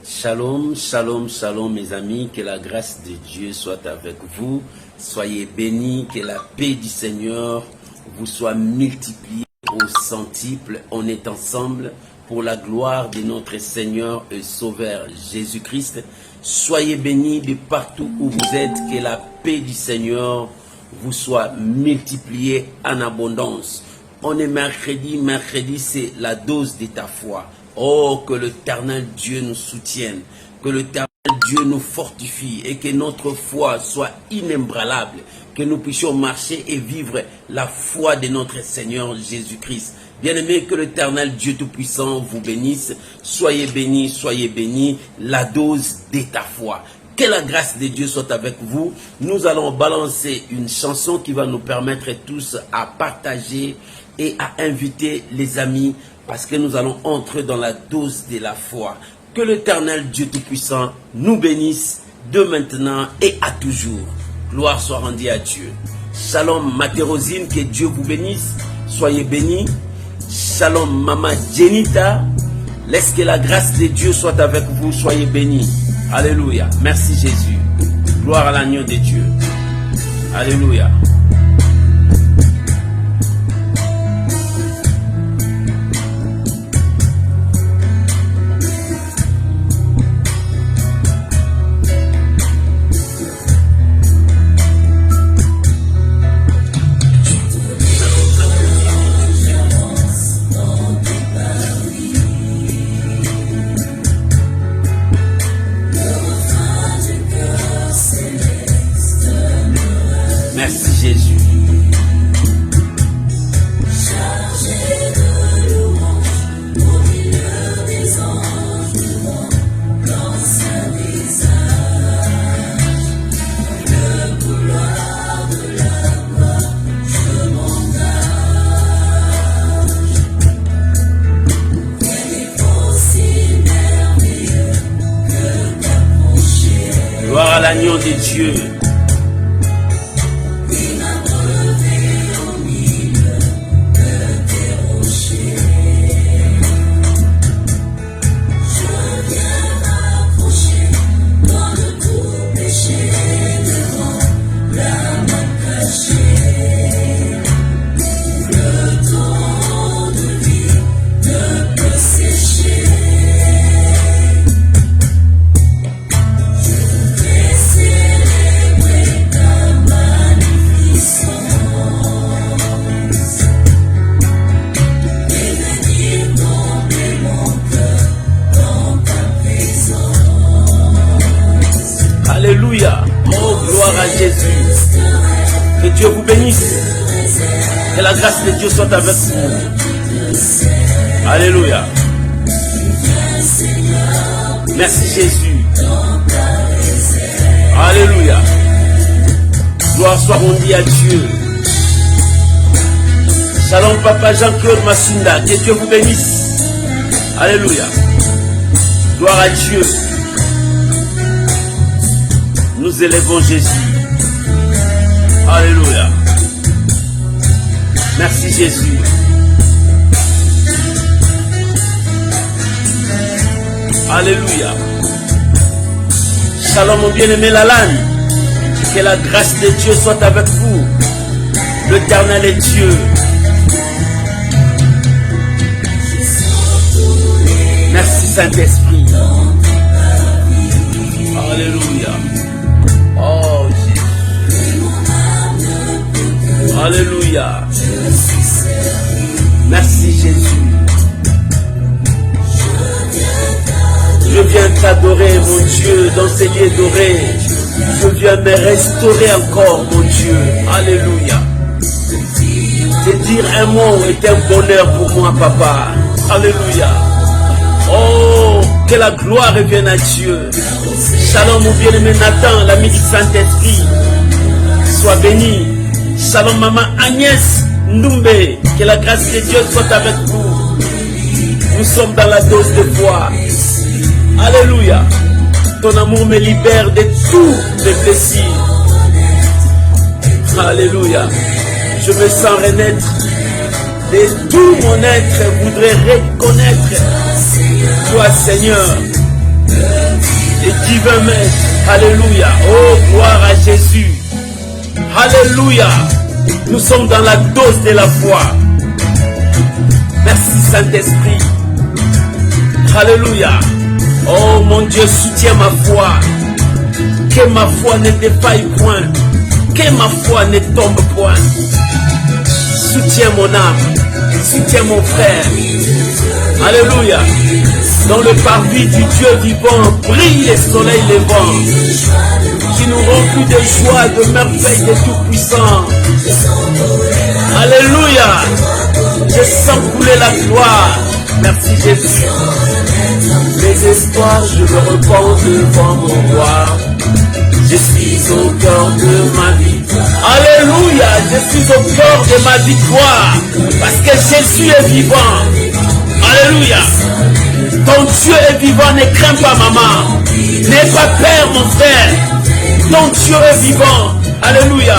Shalom, shalom, shalom mes amis, que la grâce de Dieu soit avec vous. Soyez bénis, que la paix du Seigneur vous soit multipliée au centuple. On est ensemble pour la gloire de notre Seigneur et Sauveur Jésus-Christ. Soyez bénis de partout où vous êtes, que la paix du Seigneur vous soit multipliée en abondance. On est mercredi, c'est la dose de ta foi. Oh, que l'Éternel Dieu nous soutienne, que l'Éternel Dieu nous fortifie et que notre foi soit inébranlable, que nous puissions marcher et vivre la foi de notre Seigneur Jésus-Christ. Bien-aimés, que l'Éternel Dieu Tout-Puissant vous bénisse. Soyez bénis, la dose de ta foi. Que la grâce de Dieu soit avec vous. Nous allons balancer une chanson qui va nous permettre tous à partager et à inviter les amis, parce que nous allons entrer dans la dose de la foi. Que l'Éternel Dieu Tout-Puissant nous bénisse de maintenant et à toujours. Gloire soit rendue à Dieu. Shalom Matérosine, que Dieu vous bénisse. Soyez bénis. Shalom Maman Jenita. Laisse que la grâce de Dieu soit avec vous. Soyez bénis. Alléluia. Merci Jésus. Gloire à l'agneau de Dieu. Alléluia. Merci Jésus. Chargé de louanges au milieu des anges devant l'ancien visage, le couloir de la gloire, je m'engage. Elle est aussi merveilleux que d'approcher. Gloire à l'agneau de Dieu. Alléluia. Oh, gloire à Jésus. Que Dieu vous bénisse. Que la grâce de Dieu soit avec vous. Alléluia. Merci Jésus. Alléluia. Gloire soit rendue à Dieu. Shalom Papa Jean-Claude Massinda. Que Dieu vous bénisse. Alléluia. Gloire à Dieu. Nous élevons Jésus. Alléluia. Merci Jésus. Alléluia. Shalom mon bien-aimé Lalanne. Que la grâce de Dieu soit avec vous. L'Éternel est Dieu. Merci Saint-Esprit. Alléluia. Oh Jésus. Alléluia. Merci Jésus. Je viens t'adorer mon Dieu dans ces lieux dorés. Je viens me restaurer encore mon Dieu. Alléluia. Te dire un mot est un bonheur pour moi papa. Alléluia. Oh, que la gloire revienne à Dieu. Shalom mon bien-aimé Nathan, l'ami du Saint-Esprit. Sois béni. Shalom maman Agnès Ndoumbe. Que la grâce de Dieu soit avec vous. Nous sommes dans la dose de foi. Alléluia. Ton amour me libère de tous les plaisirs. Alléluia. Je me sens renaître. De tout mon être voudrait reconnaître toi Seigneur. et divin maître. Alléluia. Oh, gloire à Jésus. Alléluia. Nous sommes dans la dose de la foi. Merci Saint-Esprit. Alléluia. Oh mon Dieu, soutiens ma foi. Que ma foi ne défaille point. Que ma foi ne tombe point. Soutiens mon âme. Soutiens mon frère. Alléluia. Dans le parvis du Dieu vivant, brille le soleil levant, qui nous remplit de joie, de merveille, de Tout-Puissant. Alléluia. Je sens couler la gloire. Merci Jésus. Mes espoirs, je me repens devant mon roi. Je suis au cœur de ma vie. Alléluia. Je suis au cœur de ma victoire. Parce que Jésus est vivant. Alléluia. Ton Dieu est vivant, ne crains pas maman. N'aie pas peur mon frère. Ton Dieu est vivant. Alléluia.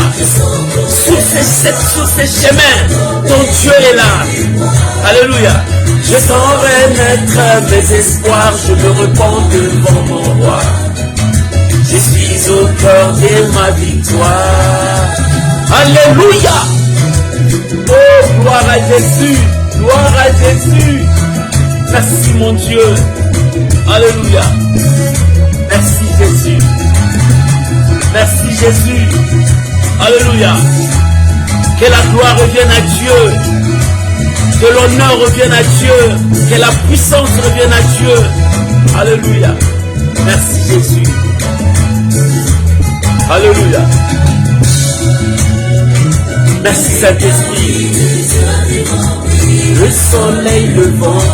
Sur ces chemins, ton Dieu est là. Alléluia. Je sens renaître mes espoirs, je me repens devant mon roi. Je suis au cœur de ma victoire. Alléluia. Oh, gloire à Jésus. Gloire à Jésus. Merci mon Dieu. Alléluia. Merci Jésus. Merci Jésus. Alléluia. Que la gloire revienne à Dieu. Que l'honneur revienne à Dieu. Que la puissance revienne à Dieu. Alléluia. Merci Jésus. Alléluia. Merci Saint-Esprit. Le soleil levant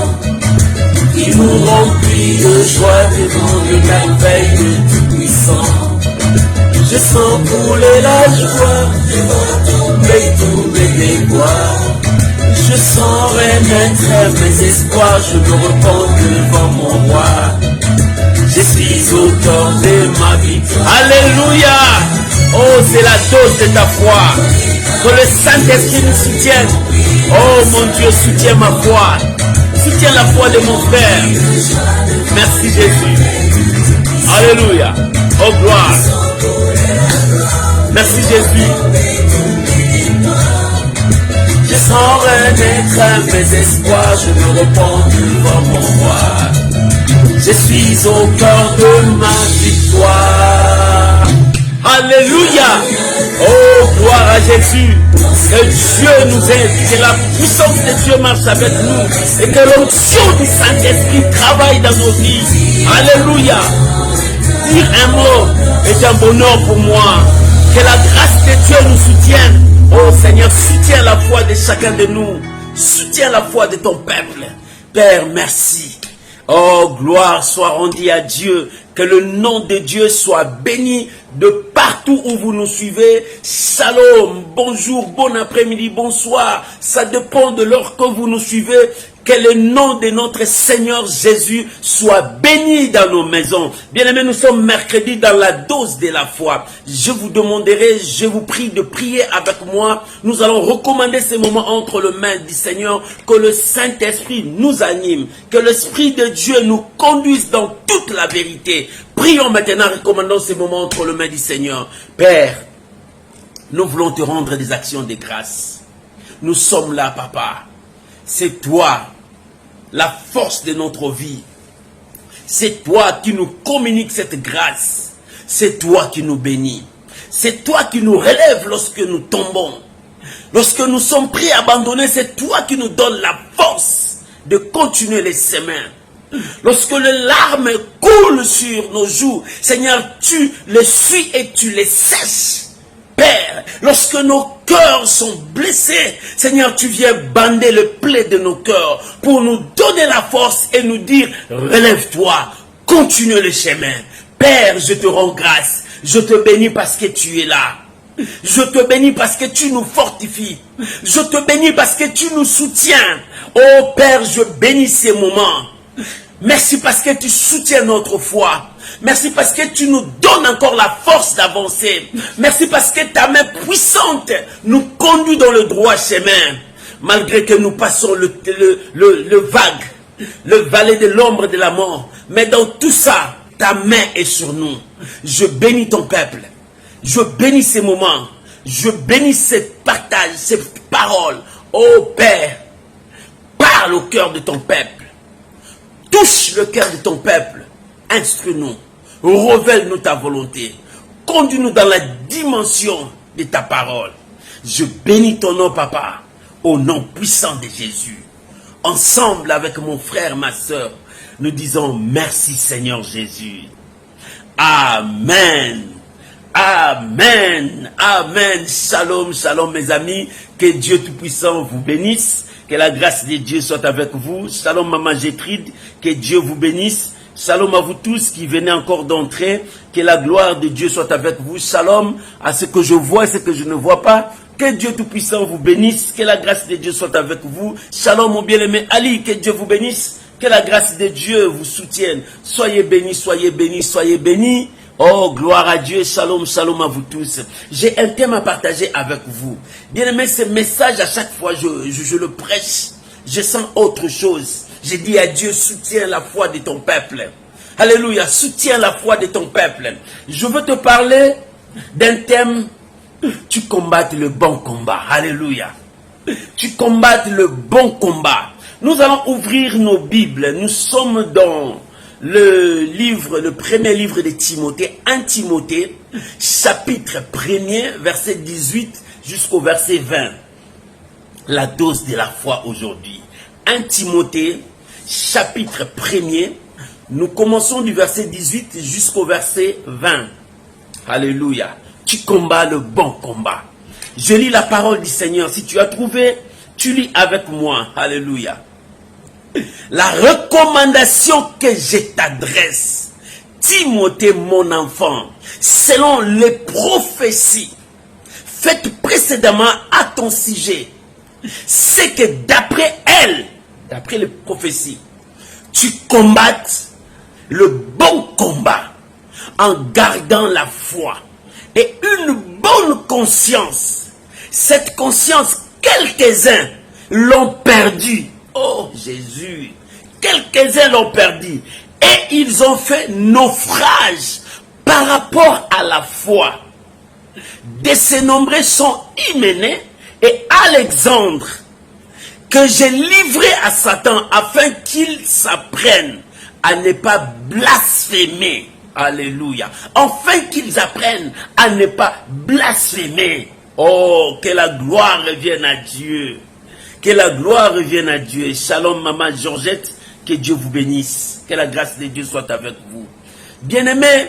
qui nous remplit de joie devant de merveilles de Tout-Puissant. Je sens couler la joie mais tous mes déboires. Je sens renaître mes espoirs, je me repens devant mon roi. Je suis au cœur de ma vie. Alléluia. Oh, c'est la dose de ta foi. Que le Saint-Esprit nous soutienne. Oh mon Dieu, soutiens ma foi. Soutiens la foi de mon frère. Merci Jésus. Alléluia. Oh gloire. Merci Jésus. Je sens renaître mes espoirs, je me repens devant mon roi. Je suis au cœur de ma victoire. Alléluia. Oh, gloire à Jésus. Que Dieu nous aide, que la puissance de Dieu marche avec nous et que l'onction du Saint-Esprit travaille dans nos vies. Alléluia. Dire un mot est un bonheur pour moi. Que la grâce de Dieu nous soutienne. Oh Seigneur, soutiens la foi de chacun de nous. Soutiens la foi de ton peuple. Père, merci. Oh, gloire soit rendue à Dieu. Que le nom de Dieu soit béni de partout où vous nous suivez. Shalom, bonjour, bon après-midi, bonsoir. Ça dépend de l'heure que vous nous suivez. Que le nom de notre Seigneur Jésus soit béni dans nos maisons. Bien-aimés, nous sommes mercredi dans la dose de la foi. Je vous demanderai, je vous prie de prier avec moi. Nous allons recommander ces moments entre les mains du Seigneur. Que le Saint-Esprit nous anime. Que l'Esprit de Dieu nous conduise dans toute la vérité. Prions maintenant, recommandons ces moments entre les mains du Seigneur. Père, nous voulons te rendre des actions de grâce. Nous sommes là, Papa. C'est toi la force de notre vie. C'est toi qui nous communique cette grâce. C'est toi qui nous bénis. C'est toi qui nous relève lorsque nous tombons. Lorsque nous sommes pris à abandonner, c'est toi qui nous donne la force de continuer les chemins. Lorsque les larmes coulent sur nos joues, Seigneur, tu les suis et tu les sèches. Père, lorsque nos cœurs sont blessés, Seigneur, tu viens bander le plaie de nos cœurs pour nous donner la force et nous dire, relève-toi, continue le chemin. Père, je te rends grâce, je te bénis parce que tu es là. Je te bénis parce que tu nous fortifies. Je te bénis parce que tu nous soutiens. Oh Père, je bénis ces moments. Merci parce que tu soutiens notre foi. Merci parce que tu nous donnes encore la force d'avancer. Merci parce que ta main puissante nous conduit dans le droit chemin. Malgré que nous passons le vague, le valet de l'ombre de la mort. Mais dans tout ça, Ta main est sur nous. Je bénis ton peuple. Je bénis ces moments. Je bénis ces partages, ces paroles. Oh Père, parle au cœur de ton peuple. Touche le cœur de ton peuple. Instruis-nous. Révèle-nous ta volonté. Conduis-nous dans la dimension de ta parole. Je bénis ton nom, Papa, au nom puissant de Jésus. Ensemble avec mon frère, ma soeur, nous disons merci Seigneur Jésus. Amen. Amen. Amen. Shalom, shalom mes amis. Que Dieu Tout-Puissant vous bénisse. Que la grâce de Dieu soit avec vous. Shalom Maman Gétrude. Que Dieu vous bénisse. Shalom à vous tous qui venez encore d'entrer. Que la gloire de Dieu soit avec vous. Shalom à ce que je vois et ce que je ne vois pas. Que Dieu Tout-Puissant vous bénisse. Que la grâce de Dieu soit avec vous. Shalom mon bien-aimé Ali. Que Dieu vous bénisse. Que la grâce de Dieu vous soutienne. Soyez bénis, soyez bénis, soyez bénis. Oh, gloire à Dieu. Shalom, shalom à vous tous. J'ai un thème à partager avec vous. Bien-aimé, ce message, à chaque fois je le prêche, je sens autre chose. J'ai dit à Dieu, soutiens la foi de ton peuple. Alléluia, soutiens la foi de ton peuple. Je veux te parler d'un thème. Tu combattes le bon combat. Alléluia. Tu combattes le bon combat. Nous allons ouvrir nos Bibles. Nous sommes dans le premier livre de Timothée, 1 Timothée, chapitre 1er, verset 18 jusqu'au verset 20. La dose de la foi aujourd'hui. 1 Timothée, chapitre 1er, nous commençons du verset 18 jusqu'au verset 20. Alléluia. Tu combats le bon combat. Je lis la parole du Seigneur. Si tu as trouvé, tu lis avec moi. Alléluia. La recommandation que je t'adresse, Timothée mon enfant, selon les prophéties faites précédemment à ton sujet, c'est que d'après elles, d'après les prophéties, tu combattes le bon combat en gardant la foi et une bonne conscience. Cette conscience, quelques-uns l'ont perdue. Oh Jésus, quelques-uns l'ont perdu et ils ont fait naufrage par rapport à la foi. De ces nombreux sont Hyménée et Alexandre, que j'ai livré à Satan afin qu'il s'apprenne à ne pas blasphémer. Alléluia. Afin qu'ils apprennent à ne pas blasphémer. Oh, que la gloire revienne à Dieu. Que la gloire revienne à Dieu. Shalom maman Georgette, que Dieu vous bénisse. Que la grâce de Dieu soit avec vous. Bien-aimés,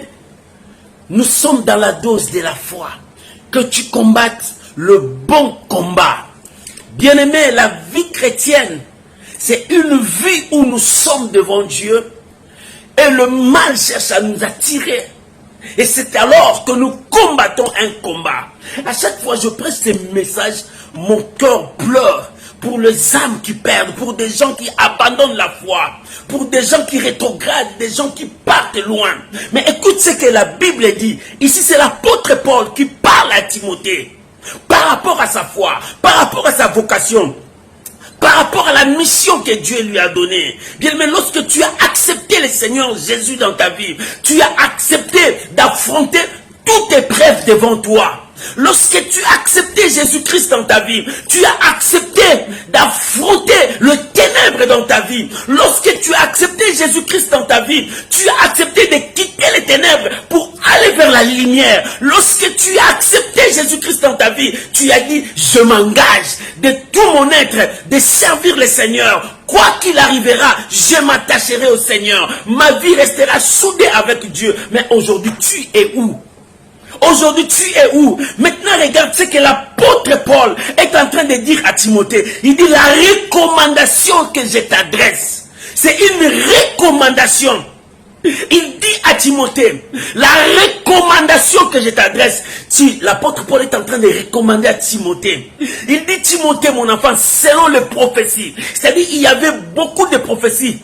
nous sommes dans la dose de la foi. Que tu combattes le bon combat. Bien-aimés, la vie chrétienne, c'est une vie où nous sommes devant Dieu et le mal cherche à nous attirer. Et c'est alors que nous combattons un combat. À chaque fois que je prêche ces messages, mon cœur pleure. Pour les âmes qui perdent, pour des gens qui abandonnent la foi, pour des gens qui rétrogradent, des gens qui partent loin. Mais écoute ce que la Bible dit. Ici, c'est l'apôtre Paul qui parle à Timothée par rapport à sa foi, par rapport à sa vocation, par rapport à la mission que Dieu lui a donnée. Bien, mais lorsque tu as accepté le Seigneur Jésus dans ta vie, tu as accepté d'affronter toute épreuve devant toi. Lorsque tu as accepté Jésus-Christ dans ta vie, tu as accepté d'affronter le ténèbre dans ta vie. Lorsque tu as accepté Jésus-Christ dans ta vie, tu as accepté de quitter les ténèbres pour aller vers la lumière. Lorsque tu as accepté Jésus-Christ dans ta vie, tu as dit, je m'engage de tout mon être de servir le Seigneur. Quoi qu'il arrivera, je m'attacherai au Seigneur. Ma vie restera soudée avec Dieu. Mais aujourd'hui, tu es où? Aujourd'hui, tu es où? Maintenant, regarde ce que l'apôtre Paul est en train de dire à Timothée. Il dit, la recommandation que je t'adresse, c'est une recommandation. Il dit à Timothée, la recommandation que je t'adresse, l'apôtre Paul est en train de recommander à Timothée. Il dit, Timothée, mon enfant, selon les prophéties. C'est-à-dire, il y avait beaucoup de prophéties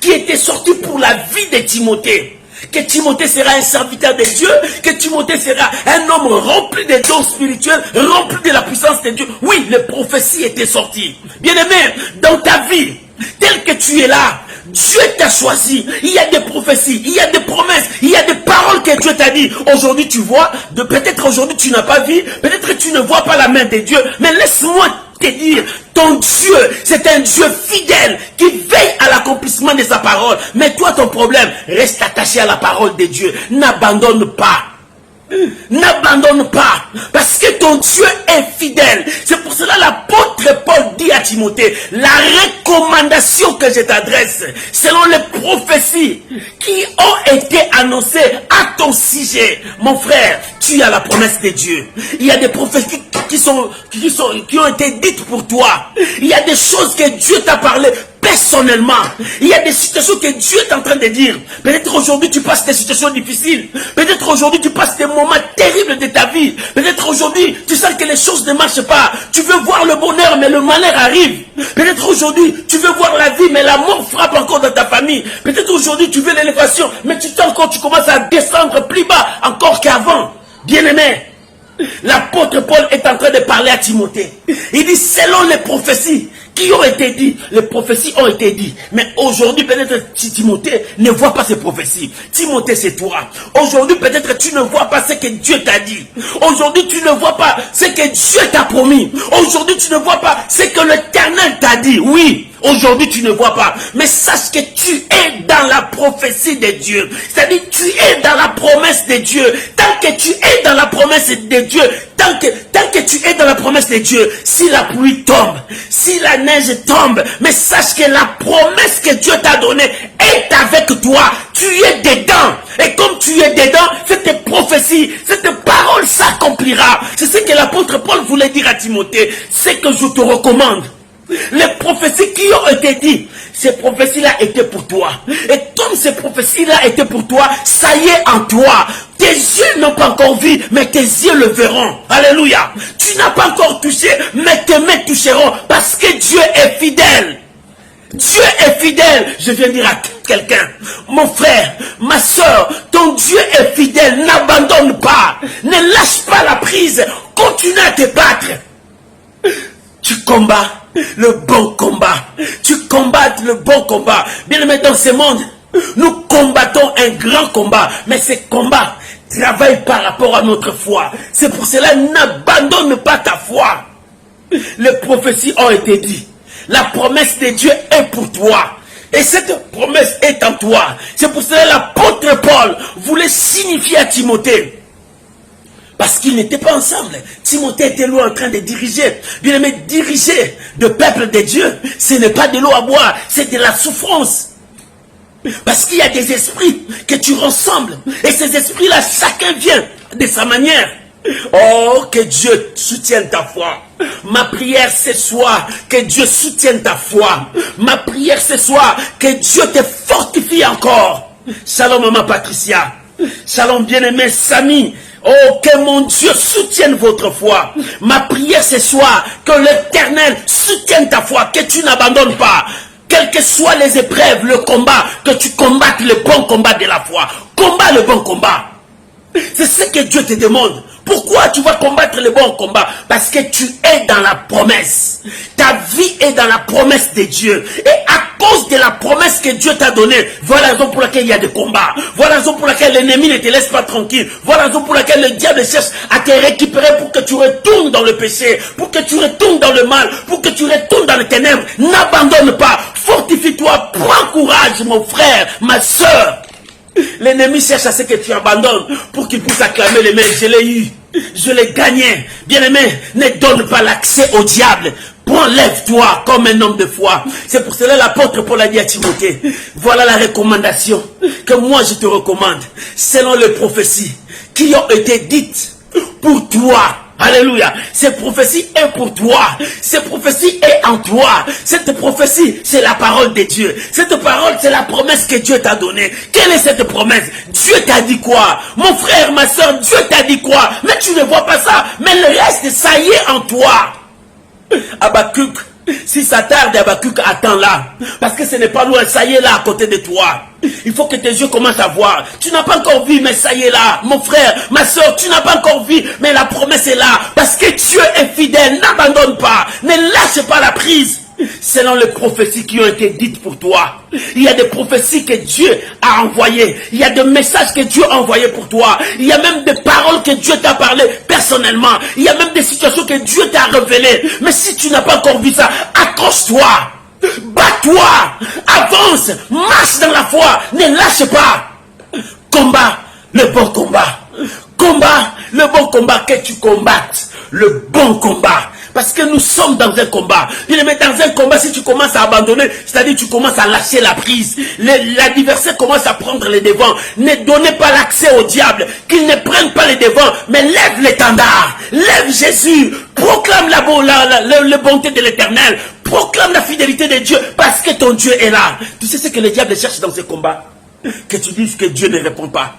qui étaient sorties pour la vie de Timothée. Que Timothée sera un serviteur de Dieu, que Timothée sera un homme rempli de dons spirituels, rempli de la puissance de Dieu. Oui, les prophéties étaient sorties. Bien-aimé, dans ta vie, tel que tu es là, Dieu t'a choisi. Il y a des prophéties, il y a des promesses, il y a des paroles que Dieu t'a dit. Aujourd'hui tu vois, peut-être aujourd'hui tu n'as pas vu, peut-être tu ne vois pas la main de Dieu, mais laisse-moi te dire, ton Dieu, c'est un Dieu fidèle qui veille à l'accomplissement de sa parole. Mais toi, ton problème, reste attaché à la parole de Dieu. N'abandonne pas. N'abandonne pas, parce que ton Dieu est fidèle. C'est pour cela l'apôtre Paul dit à Timothée, la recommandation que je t'adresse, selon les prophéties qui ont été annoncées à ton sujet, mon frère, tu as la promesse de Dieu. Il y a des prophéties qui ont été dites pour toi. Il y a des choses que Dieu t'a parlé personnellement. Il y a des situations que Dieu est en train de dire. Peut-être aujourd'hui tu passes des situations difficiles. Peut-être aujourd'hui tu passes des moments terribles de ta vie. Peut-être aujourd'hui tu sens que les choses ne marchent pas. Tu veux voir le bonheur mais le malheur arrive. Peut-être aujourd'hui tu veux voir la vie mais la mort frappe encore dans ta famille. Peut-être aujourd'hui tu veux l'élévation mais tu commences à descendre plus bas encore qu'avant. Bien-aimé, l'apôtre Paul est en train de parler à Timothée. Il dit selon les prophéties qui ont été dites, les prophéties ont été dites. Mais aujourd'hui, peut-être Timothée ne voit pas ces prophéties. Timothée, c'est toi. Aujourd'hui, peut-être tu ne vois pas ce que Dieu t'a dit. Aujourd'hui, tu ne vois pas ce que Dieu t'a promis. Aujourd'hui, tu ne vois pas ce que l'Éternel t'a dit. Oui. Aujourd'hui, tu ne vois pas. Mais sache que tu es dans la prophétie de Dieu. C'est-à-dire, tu es dans la promesse de Dieu. Tant que tu es dans la promesse de Dieu, tant que tu es dans la promesse de Dieu, si la pluie tombe, si la neige tombe, mais sache que la promesse que Dieu t'a donnée est avec toi. Tu es dedans. Et comme tu es dedans, cette prophétie, cette parole s'accomplira. C'est ce que l'apôtre Paul voulait dire à Timothée. C'est que je te recommande. Les prophéties qui ont été dites, ces prophéties-là étaient pour toi. Et comme ces prophéties-là étaient pour toi, ça y est en toi. Tes yeux n'ont pas encore vu, mais tes yeux le verront. Alléluia. Tu n'as pas encore touché, mais tes mains toucheront. Parce que Dieu est fidèle. Dieu est fidèle. Je viens dire à quelqu'un, mon frère, ma soeur, ton Dieu est fidèle. N'abandonne pas. Ne lâche pas la prise. Continue à te battre. Tu combats le bon combat. Tu combats le bon combat. Bien aimé, dans ce monde, nous combattons un grand combat. Mais ce combat travaille par rapport à notre foi. C'est pour cela, n'abandonne pas ta foi. Les prophéties ont été dites. La promesse de Dieu est pour toi. Et cette promesse est en toi. C'est pour cela l'apôtre Paul voulait signifier à Timothée. Parce qu'ils n'étaient pas ensemble. Timothée était loin en train de diriger. Bien aimé, diriger le peuple de Dieu, ce n'est pas de l'eau à boire, c'est de la souffrance. Parce qu'il y a des esprits que tu ressembles. Et ces esprits-là, chacun vient de sa manière. Oh, que Dieu soutienne ta foi. Ma prière ce soir, que Dieu soutienne ta foi. Ma prière ce soir, que Dieu te fortifie encore. Shalom, maman Patricia. Shalom, bien-aimé Samy. Oh, que mon Dieu soutienne votre foi. Ma prière ce soir, que l'Éternel soutienne ta foi, que tu n'abandonnes pas. Quelles que soient les épreuves, le combat, que tu combattes le bon combat de la foi. Combat le bon combat. C'est ce que Dieu te demande. Pourquoi tu vas combattre le bon combat? Parce que tu es dans la promesse. Ta vie est dans la promesse de Dieu. Et à cause de la promesse que Dieu t'a donnée, voilà la raison pour laquelle il y a des combats. Voilà la raison pour laquelle l'ennemi ne te laisse pas tranquille. Voilà la raison pour laquelle le diable cherche à te récupérer pour que tu retournes dans le péché, pour que tu retournes dans le mal, pour que tu retournes dans les ténèbres. N'abandonne pas. Fortifie-toi. Prends courage, mon frère, ma soeur. L'ennemi cherche à ce que tu abandonnes pour qu'il puisse acclamer les mains. Je l'ai eu. Je l'ai gagné. Bien-aimé, ne donne pas l'accès au diable. Prends, lève-toi comme un homme de foi. C'est pour cela l'apôtre Paul a dit à Timothée, voilà la recommandation que moi je te recommande, selon les prophéties qui ont été dites pour toi. Alléluia. Cette prophétie est pour toi. Cette prophétie est en toi. Cette prophétie, c'est la parole de Dieu. Cette parole, c'est la promesse que Dieu t'a donnée. Quelle est cette promesse? Dieu t'a dit quoi? Mon frère, ma soeur, Dieu t'a dit quoi? Mais tu ne vois pas ça. Mais le reste, ça y est en toi. Habakkuk, si ça tarde, Habakkuk, attends là. Parce que ce n'est pas loin, ça y est là à côté de toi. Il faut que tes yeux commencent à voir. Tu n'as pas encore vu, mais ça y est là. Mon frère, ma soeur, tu n'as pas encore vu, mais la promesse est là. Parce que Dieu est fidèle, n'abandonne pas. Ne lâche pas la prise. selon les prophéties qui ont été dites pour toi. Il y a des prophéties que Dieu a envoyées. Il y a des messages que Dieu a envoyés pour toi. Il y a même des paroles que Dieu t'a parlé personnellement. Il y a même des situations que Dieu t'a révélées. Mais si tu n'as pas encore vu ça, accroche-toi. Bats-toi. Avance. Marche dans la foi. Ne lâche pas. Combat le bon combat. Combat le bon combat, que tu combattes le bon combat. Parce que nous sommes dans un combat. Bien aimé, dans un combat, si tu commences à abandonner, c'est-à-dire tu commences à lâcher la prise. L'adversaire commence à prendre les devants. Ne donnez pas l'accès au diable. Qu'il ne prenne pas les devants. Mais lève l'étendard. Lève Jésus. Proclame la bonté de l'Éternel. Proclame la fidélité de Dieu. Parce que ton Dieu est là. Tu sais ce que le diable cherche dans ce combat? Que tu dises que Dieu ne répond pas.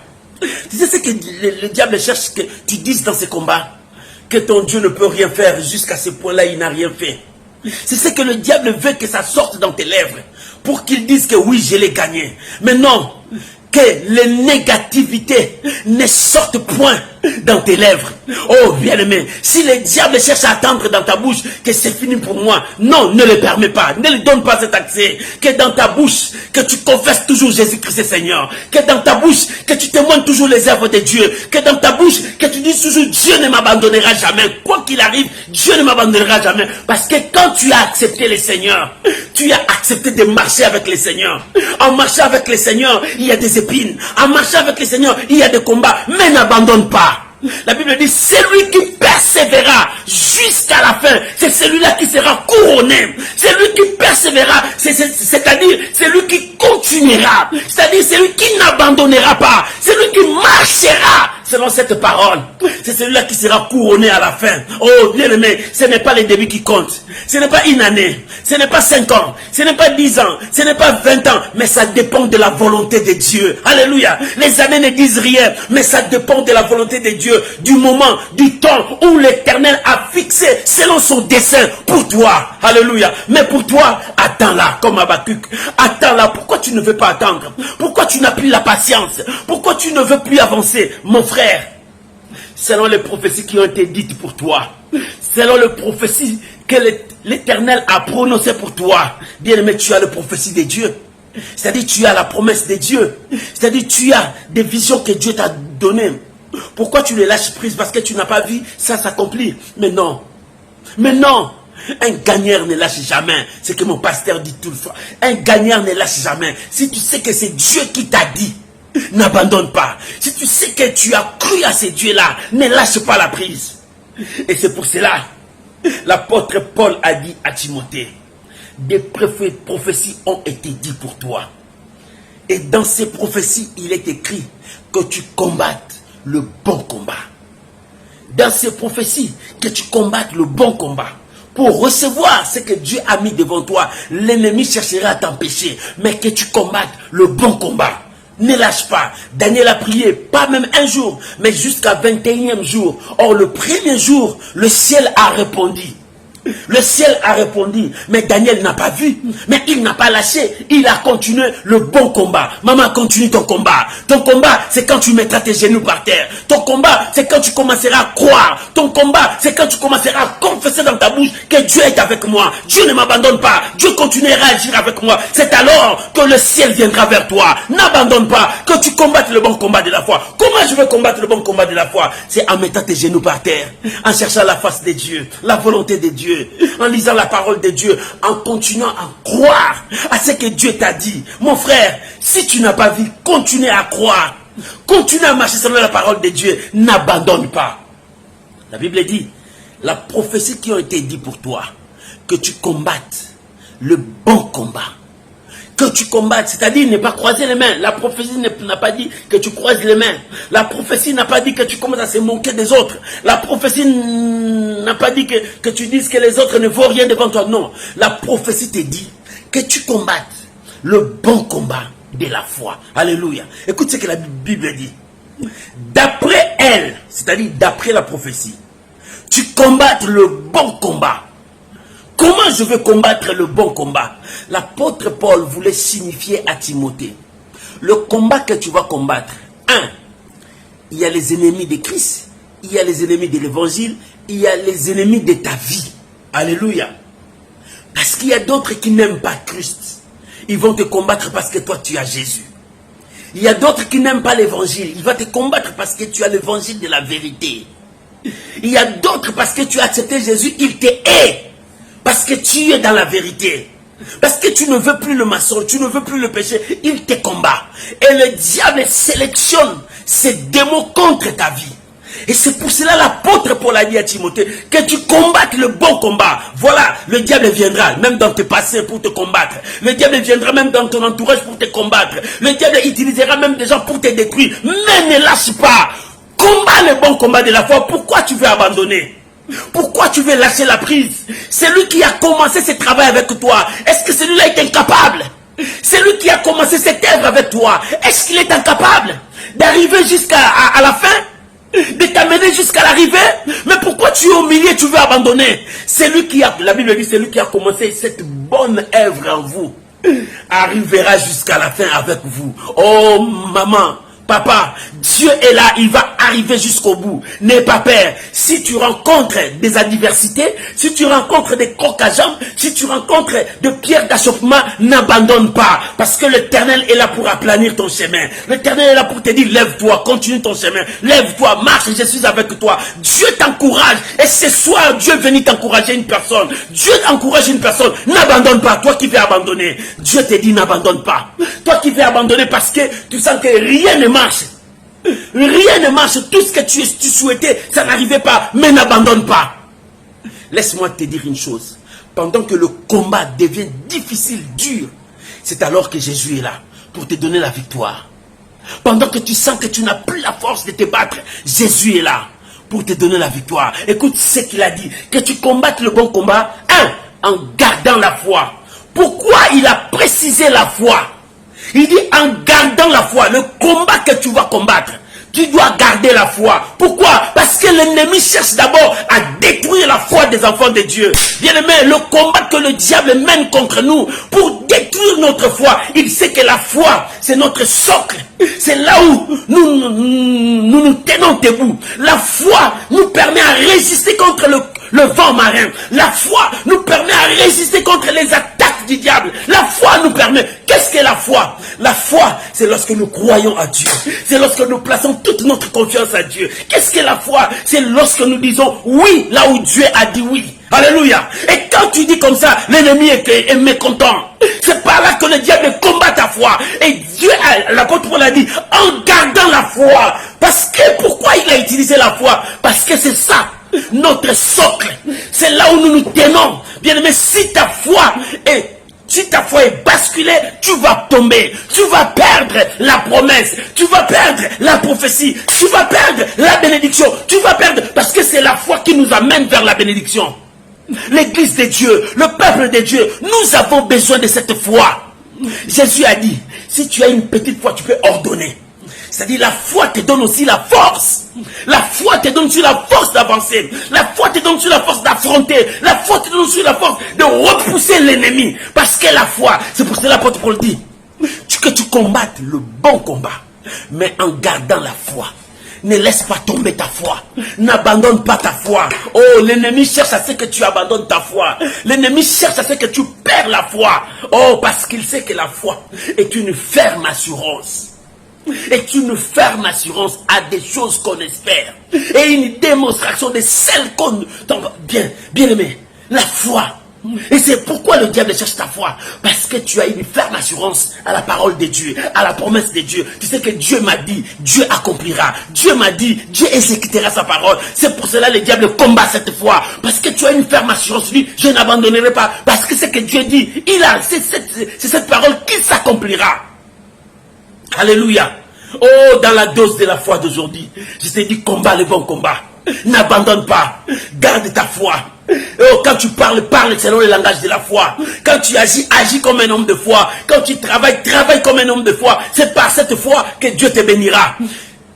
Tu sais ce que le diable cherche que tu dises dans ce combat? Que ton Dieu ne peut rien faire. Jusqu'à ce point-là, il n'a rien fait. C'est ce que le diable veut, que ça sorte dans tes lèvres. Pour qu'il dise que oui, je l'ai gagné. Mais non. Que les négativités ne sortent point dans tes lèvres. Oh bien-aimé, si le diable cherche à attendre dans ta bouche que c'est fini pour moi, non, ne le permets pas, ne lui donne pas cet accès. Que dans ta bouche, que tu confesses toujours Jésus-Christ Seigneur. Que dans ta bouche, que tu témoignes toujours les œuvres de Dieu. Que dans ta bouche, que tu dises toujours Dieu ne m'abandonnera jamais. Quoi qu'il arrive, Dieu ne m'abandonnera jamais. Parce que quand tu as accepté le Seigneur, tu as accepté de marcher avec le Seigneur. En marchant avec le Seigneur, il y a des épines. En marchant avec le Seigneur, il y a des combats. Mais n'abandonne pas. La Bible dit, celui qui persévérera jusqu'à la fin, c'est celui-là qui sera couronné. Celui qui persévérera, c'est-à-dire celui qui continuera. C'est-à-dire celui qui n'abandonnera pas. Celui qui marchera selon cette parole. C'est celui-là qui sera couronné à la fin. Oh bien aimé, ce n'est pas les débuts qui comptent. Ce n'est pas une année. Ce n'est pas 5 ans. Ce n'est pas 10 ans. Ce n'est pas 20 ans. Mais ça dépend de la volonté de Dieu. Alléluia. Les années ne disent rien. Mais ça dépend de la volonté de Dieu. Du moment, du temps où l'Éternel a fixé selon son dessein pour toi. Alléluia. Mais pour toi, attends-là comme Habakkuk. Attends-là. Pourquoi tu ne veux pas attendre? Pourquoi tu n'as plus la patience? Pourquoi tu ne veux plus avancer? Mon frère, selon les prophéties qui ont été dites pour toi, selon les prophéties que l'Éternel a prononcées pour toi, bien aimé, tu as les prophéties de Dieu. C'est-à-dire tu as la promesse de Dieu. C'est-à-dire tu as des visions que Dieu t'a données. Pourquoi tu les lâches prise? Parce que tu n'as pas vu ça s'accomplir. Mais non. Mais non. Un gagnant ne lâche jamais. C'est ce que mon pasteur dit tout le temps. Un gagnant ne lâche jamais. Si tu sais que c'est Dieu qui t'a dit, n'abandonne pas. Si tu sais que tu as cru à ces dieux-là, ne lâche pas la prise. Et c'est pour cela, l'apôtre Paul a dit à Timothée, des prophéties ont été dites pour toi. Et dans ces prophéties, il est écrit que tu combattes le bon combat. Dans ces prophéties, que tu combattes le bon combat. Pour recevoir ce que Dieu a mis devant toi, l'ennemi cherchera à t'empêcher, mais que tu combattes le bon combat. Ne lâche pas. Daniel a prié, pas même un jour, mais jusqu'à 21e jour. Or, le premier jour, le ciel a répondu. Le ciel a répondu, mais Daniel n'a pas vu, mais il n'a pas lâché, il a continué le bon combat. Maman, continue ton combat. Ton combat, c'est quand tu mettras tes genoux par terre. Ton combat, c'est quand tu commenceras à croire. Ton combat, c'est quand tu commenceras à confesser dans ta bouche que Dieu est avec moi. Dieu ne m'abandonne pas. Dieu continuera à agir avec moi. C'est alors que le ciel viendra vers toi. N'abandonne pas, que tu combattes le bon combat de la foi. Comment je veux combattre le bon combat de la foi? C'est en mettant tes genoux par terre, en cherchant la face de Dieu, la volonté de Dieu, en lisant la parole de Dieu, en continuant à croire à ce que Dieu t'a dit. Mon frère, si tu n'as pas vu, continue à croire. Continue à marcher selon la parole de Dieu. N'abandonne pas. La Bible dit, la prophétie qui a été dit pour toi, que tu combattes le bon combat. Que tu combattes, c'est-à-dire ne pas croiser les mains. La prophétie n'a pas dit que tu croises les mains. La prophétie n'a pas dit que tu commences à se moquer des autres. La prophétie n'a pas dit que tu dises que les autres ne vaut rien devant toi. Non, la prophétie te dit que tu combattes le bon combat de la foi. Alléluia. Écoute ce que la Bible dit. D'après elle, c'est-à-dire d'après la prophétie, tu combattes le bon combat. Comment je veux combattre le bon combat? L'apôtre Paul voulait signifier à Timothée, le combat que tu vas combattre. 1. Il y a les ennemis de Christ, il y a les ennemis de l'évangile, il y a les ennemis de ta vie. Alléluia. Parce qu'il y a d'autres qui n'aiment pas Christ. Ils vont te combattre parce que toi tu as Jésus. Il y a d'autres qui n'aiment pas l'évangile. Ils vont te combattre parce que tu as l'évangile de la vérité. Il y a d'autres parce que tu as accepté Jésus, il te hait. Parce que tu es dans la vérité. Parce que tu ne veux plus le mensonge, tu ne veux plus le péché, il te combat. Et le diable sélectionne ces démons contre ta vie. Et c'est pour cela l'apôtre Paul a dit à Timothée que tu combattes le bon combat. Voilà, le diable viendra même dans tes passés pour te combattre. Le diable viendra même dans ton entourage pour te combattre. Le diable utilisera même des gens pour te détruire. Mais ne lâche pas. Combat le bon combat de la foi. Pourquoi tu veux abandonner? Pourquoi tu veux lâcher la prise? C'est lui qui a commencé ce travail avec toi. Est-ce que celui-là est incapable? C'est lui qui a commencé cette œuvre avec toi. Est-ce qu'il est incapable d'arriver jusqu'à la fin? De t'amener jusqu'à l'arrivée? Mais pourquoi tu es au milieu, tu veux abandonner? C'est lui qui a, la Bible dit, c'est lui qui a commencé cette bonne œuvre en vous, arrivera jusqu'à la fin avec vous. Oh maman, papa, Dieu est là, il va arriver jusqu'au bout. N'aie pas peur. Si tu rencontres des adversités, si tu rencontres des crocs à jambes, si tu rencontres des pierres d'achoppement, n'abandonne pas. Parce que l'Éternel est là pour aplanir ton chemin. L'Éternel est là pour te dire, lève-toi, continue ton chemin. Lève-toi, marche, je suis avec toi. Dieu t'encourage. Et ce soir, Dieu est venu t'encourager une personne. Dieu t'encourage une personne. N'abandonne pas. Toi qui veux abandonner, Dieu te dit, n'abandonne pas. Toi qui veux abandonner parce que tu sens que rien ne marche. Rien ne marche, tout ce que tu souhaitais, ça n'arrivait pas, mais n'abandonne pas. Laisse-moi te dire une chose. Pendant que le combat devient difficile, dur, c'est alors que Jésus est là pour te donner la victoire. Pendant que tu sens que tu n'as plus la force de te battre, Jésus est là pour te donner la victoire. Écoute ce qu'il a dit, que tu combattes le bon combat, en gardant la foi. Pourquoi il a précisé la foi? Il dit en gardant la foi, le combat que tu vas combattre, tu dois garder la foi. Pourquoi? Parce que l'ennemi cherche d'abord à détruire la foi des enfants de Dieu. Bien-aimé, le combat que le diable mène contre nous pour détruire notre foi, il sait que la foi, c'est notre socle. C'est là où nous tenons debout. La foi nous permet à résister contre le vent marin. La foi nous permet à résister contre les attaques du diable. La foi nous permet. Qu'est-ce que la foi? La foi, c'est lorsque nous croyons à Dieu. C'est lorsque nous plaçons toute notre confiance à Dieu. Qu'est-ce que la foi? C'est lorsque nous disons oui là où Dieu a dit oui. Alléluia. Et quand tu dis comme ça, l'ennemi est mécontent. C'est par là que le diable combat ta foi. Et Dieu, l'apôtre Paul a dit, en gardant la foi. Parce que, pourquoi il a utilisé la foi? Parce que c'est ça, notre socle. C'est là où nous nous tenons. Bien aimé, si ta foi est basculée, tu vas tomber. Tu vas perdre la promesse. Tu vas perdre la prophétie. Tu vas perdre la bénédiction. Tu vas perdre, parce que c'est la foi qui nous amène vers la bénédiction. L'église de Dieu, le peuple de Dieu, nous avons besoin de cette foi. Jésus a dit, si tu as une petite foi, tu peux ordonner. C'est-à-dire la foi te donne aussi la force. La foi te donne aussi la force d'avancer. La foi te donne aussi la force d'affronter. La foi te donne aussi la force de repousser l'ennemi. Parce que la foi, c'est pour cela l'apôtre Paul dit, que tu combattes le bon combat, mais en gardant la foi. Ne laisse pas tomber ta foi. N'abandonne pas ta foi. Oh, l'ennemi cherche à ce que tu abandonnes ta foi. L'ennemi cherche à ce que tu perds la foi. Oh, parce qu'il sait que la foi est une ferme assurance. Est une ferme assurance à des choses qu'on espère. Et une démonstration de celles qu'on... Bien aimé, la foi. Et c'est pourquoi le diable cherche ta foi. Parce que tu as une ferme assurance à la parole de Dieu, à la promesse de Dieu. Tu sais que Dieu m'a dit, Dieu accomplira. Dieu m'a dit, Dieu exécutera sa parole. C'est pour cela que le diable combat cette foi. Parce que tu as une ferme assurance. Lui, je n'abandonnerai pas. Parce que c'est que Dieu dit, c'est cette parole qui s'accomplira. Alléluia. Oh, dans la dose de la foi d'aujourd'hui, je t'ai dit, combat le bon combat. N'abandonne pas. Garde ta foi. Oh, quand tu parles, parle selon le langage de la foi. Quand tu agis, agis comme un homme de foi. Quand tu travailles, travaille comme un homme de foi. C'est par cette foi que Dieu te bénira.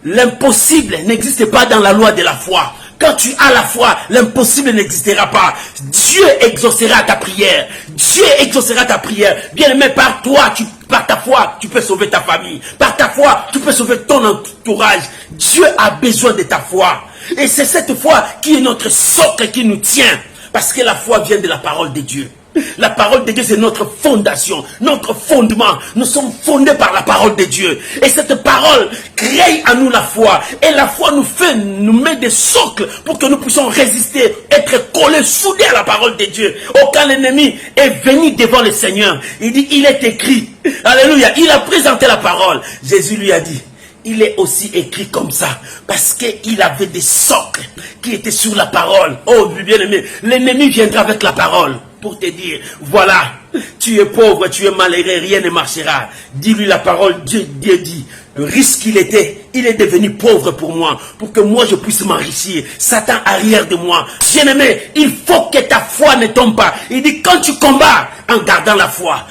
L'impossible n'existe pas dans la loi de la foi. Quand tu as la foi, l'impossible n'existera pas. Dieu exaucera ta prière. Dieu exaucera ta prière. Bien aimé, par toi, par ta foi, tu peux sauver ta famille. Par ta foi, tu peux sauver ton entourage. Dieu a besoin de ta foi. Et c'est cette foi qui est notre socle qui nous tient. Parce que la foi vient de la parole de Dieu. La parole de Dieu, c'est notre fondation, notre fondement. Nous sommes fondés par la parole de Dieu. Et cette parole crée à nous la foi. Et la foi nous met des socles pour que nous puissions résister, être collés, soudés à la parole de Dieu. Oh, quand l'ennemi est venu devant le Seigneur, il dit, il est écrit. Alléluia. Il a présenté la parole. Jésus lui a dit, il est aussi écrit comme ça, parce qu'il avait des socles qui étaient sur la parole. Oh, bien-aimé, l'ennemi viendra avec la parole pour te dire, voilà, tu es pauvre, tu es malheureux, rien ne marchera. Dis-lui la parole, Dieu dit, le risque qu'il était, il est devenu pauvre pour moi, pour que moi je puisse m'enrichir. Satan arrière de moi. Bien-aimé, il faut que ta foi ne tombe pas. Il dit, quand tu combats, en gardant la foi,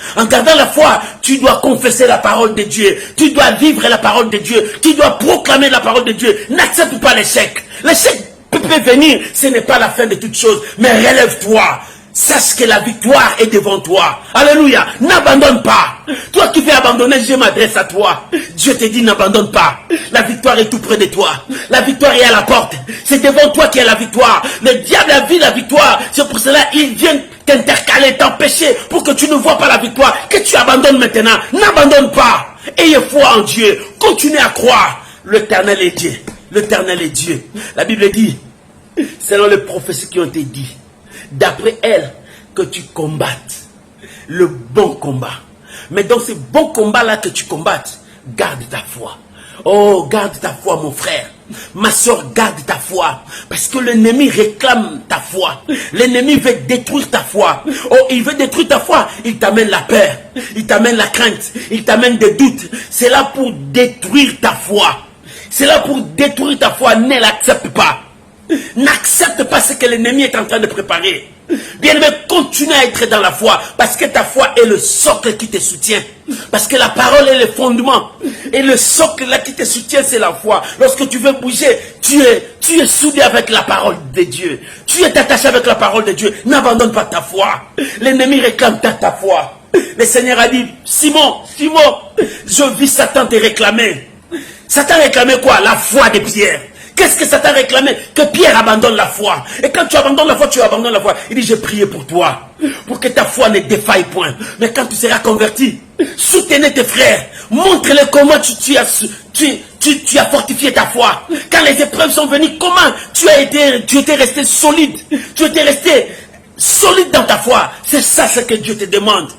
tu dois confesser la parole de Dieu, tu dois vivre la parole de Dieu, tu dois proclamer la parole de Dieu. N'accepte pas l'échec. L'échec peut venir, ce n'est pas la fin de toute chose, mais relève-toi. Sache que la victoire est devant toi. Alléluia. N'abandonne pas. Toi qui veux abandonner, je m'adresse à toi. Dieu te dit, n'abandonne pas. La victoire est tout près de toi. La victoire est à la porte. C'est devant toi qu'il y a la victoire. Le diable a vu la victoire. C'est pour cela qu'il vient t'intercaler, t'empêcher pour que tu ne vois pas la victoire. Que tu abandonnes maintenant. N'abandonne pas. Ayez foi en Dieu. Continuez à croire. L'Éternel est Dieu. L'Éternel est Dieu. La Bible dit, selon les prophéties qui ont été dites, d'après elle, que tu combattes le bon combat. Mais dans ce bon combat-là que tu combattes, garde ta foi. Oh, garde ta foi, mon frère. Ma soeur, garde ta foi. Parce que l'ennemi réclame ta foi. L'ennemi veut détruire ta foi. Oh, il veut détruire ta foi. Il t'amène la peur. Il t'amène la crainte. Il t'amène des doutes. C'est là pour détruire ta foi. C'est là pour détruire ta foi. Ne l'accepte pas. N'accepte pas ce que l'ennemi est en train de préparer. Bien-aimé, continue à être dans la foi, parce que ta foi est le socle qui te soutient. Parce que la parole est le fondement. Et le socle là qui te soutient, c'est la foi. Lorsque tu veux bouger, tu es soudé avec la parole de Dieu. Tu es attaché avec la parole de Dieu. N'abandonne pas ta foi. L'ennemi réclame ta foi. Le Seigneur a dit, Simon, je vis Satan te réclamer. Satan réclamait quoi? La foi de Pierre. Qu'est-ce que Satan réclamait? Que Pierre abandonne la foi. Et quand tu abandonnes la foi, tu abandonnes la foi. Il dit, j'ai prié pour toi, pour que ta foi ne défaille point. Mais quand tu seras converti, soutenez tes frères. Montre-les comment tu as fortifié ta foi. Quand les épreuves sont venues, comment tu étais resté solide. Tu étais resté solide dans ta foi. C'est ça ce que Dieu te demande.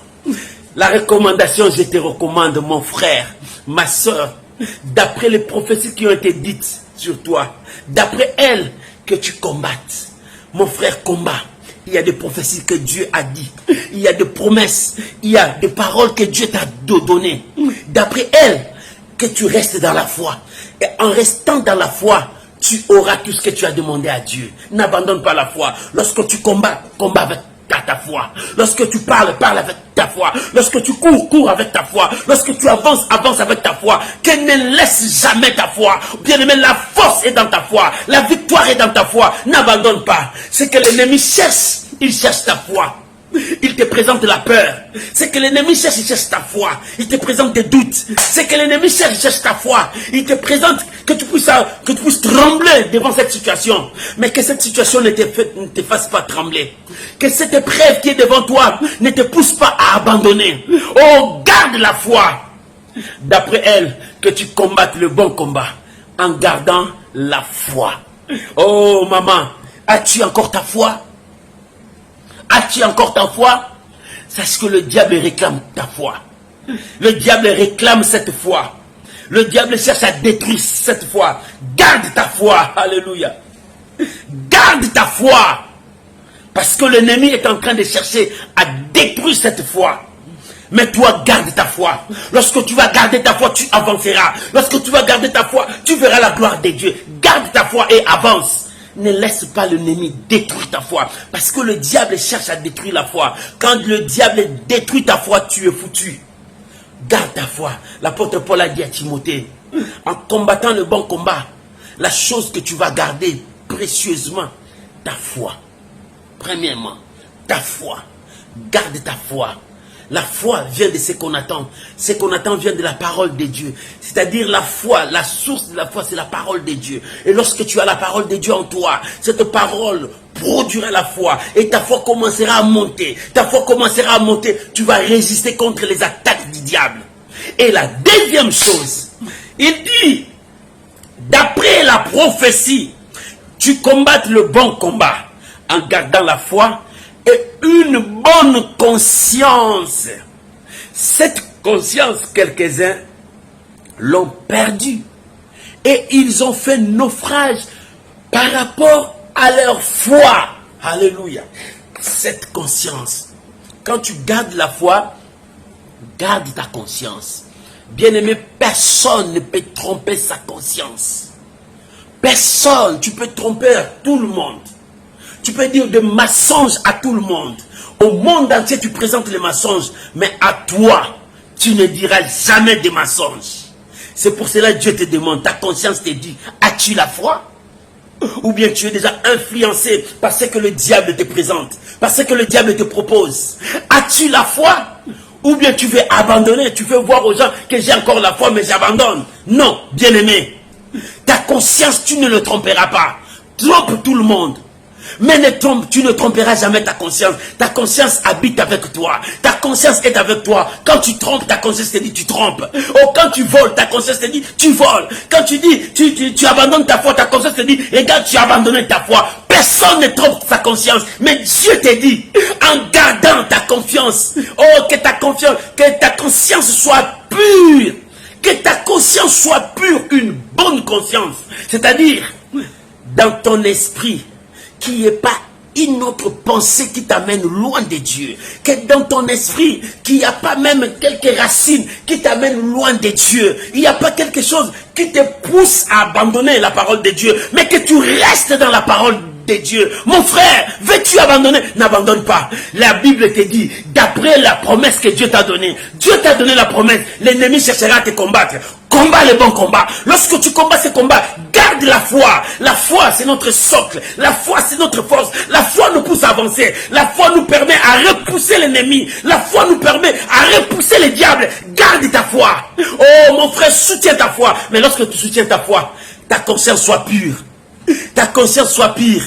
La recommandation, je te recommande, mon frère, ma soeur, d'après les prophéties qui ont été dites sur toi, d'après elles, que tu combattes. Mon frère, combat. Il y a des prophéties que Dieu a dit. Il y a des promesses. Il y a des paroles que Dieu t'a données. D'après elles, que tu restes dans la foi. Et en restant dans la foi, tu auras tout ce que tu as demandé à Dieu. N'abandonne pas la foi. Lorsque tu combats, combat avec ta foi. Lorsque tu parles, parle avec ta foi. Lorsque tu cours avec ta foi. Lorsque tu avances avec ta foi. Qu'elle ne laisse jamais ta foi. Bien aimé, la force est dans ta foi. La victoire est dans ta foi. N'abandonne pas. C'est que l'ennemi cherche. Il cherche ta foi. Il te présente la peur. C'est que l'ennemi cherche, il cherche ta foi. Il te présente des doutes. C'est que l'ennemi cherche, il cherche ta foi. Il te présente que tu puisses trembler devant cette situation. Mais que cette situation ne te fasse pas trembler. Que cette épreuve qui est devant toi ne te pousse pas à abandonner. Oh, garde la foi. D'après elle, que tu combattes le bon combat en gardant la foi. Oh, maman, as-tu encore ta foi? As-tu encore ta foi? Sache que le diable réclame ta foi. Le diable réclame cette foi. Le diable cherche à détruire cette foi. Garde ta foi. Alléluia. Garde ta foi. Parce que l'ennemi est en train de chercher à détruire cette foi. Mais toi, garde ta foi. Lorsque tu vas garder ta foi, tu avanceras. Lorsque tu vas garder ta foi, tu verras la gloire de Dieu. Garde ta foi et avance. Ne laisse pas l'ennemi détruire ta foi. Parce que le diable cherche à détruire la foi. Quand le diable détruit ta foi, tu es foutu. Garde ta foi. L'apôtre Paul a dit à Timothée, en combattant le bon combat, la chose que tu vas garder précieusement, ta foi. Premièrement, ta foi. Garde ta foi. La foi vient de ce qu'on attend. Ce qu'on attend vient de la parole de Dieu. C'est-à-dire la foi, la source de la foi, c'est la parole de Dieu. Et lorsque tu as la parole de Dieu en toi, cette parole produira la foi et ta foi commencera à monter. Ta foi commencera à monter. Tu vas résister contre les attaques du diable. Et la deuxième chose, il dit, d'après la prophétie, tu combattes le bon combat en gardant la foi et une bonne conscience. Cette conscience, quelques-uns l'ont perdue et ils ont fait naufrage par rapport à leur foi. Alléluia. Cette conscience, quand tu gardes la foi, garde ta conscience. Bien-aimé, personne ne peut tromper sa conscience. Personne, tu peux tromper à tout le monde. Tu peux dire des mensonges à tout le monde. Au monde entier, tu présentes les mensonges. Mais à toi, tu ne diras jamais des mensonges. C'est pour cela que Dieu te demande, ta conscience te dit, as-tu la foi? Ou bien tu es déjà influencé par ce que le diable te présente, par ce que le diable te propose. As-tu la foi? Ou bien tu veux abandonner, tu veux voir aux gens que j'ai encore la foi, mais j'abandonne. Non, bien-aimé, ta conscience, tu ne le tromperas pas. Trompe tout le monde. Mais tu ne tromperas jamais ta conscience. Ta conscience habite avec toi. Ta conscience est avec toi. Quand tu trompes, ta conscience te dit tu trompes. Oh, quand tu voles, ta conscience te dit tu voles. Quand tu dis tu abandonnes ta foi, ta conscience te dit regarde, tu as abandonné ta foi. Personne ne trompe sa conscience. Mais Dieu te dit, en gardant ta confiance, oh, que ta conscience soit pure. Que ta conscience soit pure, une bonne conscience. C'est-à-dire, dans ton esprit, qu'il n'y ait pas une autre pensée qui t'amène loin de Dieu. Que dans ton esprit, qu'il n'y a pas même quelques racines qui t'amènent loin de Dieu. Il n'y a pas quelque chose qui te pousse à abandonner la parole de Dieu. Mais que tu restes dans la parole de Dieu. Mon frère, veux-tu abandonner? N'abandonne pas. La Bible te dit, d'après la promesse que Dieu t'a donnée, Dieu t'a donné la promesse, l'ennemi cherchera à te combattre. Combat le bon combat. Lorsque tu combats ce combat, garde la foi. La foi, c'est notre socle. La foi, c'est notre force. La foi nous pousse à avancer. La foi nous permet à repousser l'ennemi. La foi nous permet à repousser les diables. Garde ta foi. Oh, mon frère, soutiens ta foi. Mais lorsque tu soutiens ta foi, ta conscience soit pure. Ta conscience soit pure.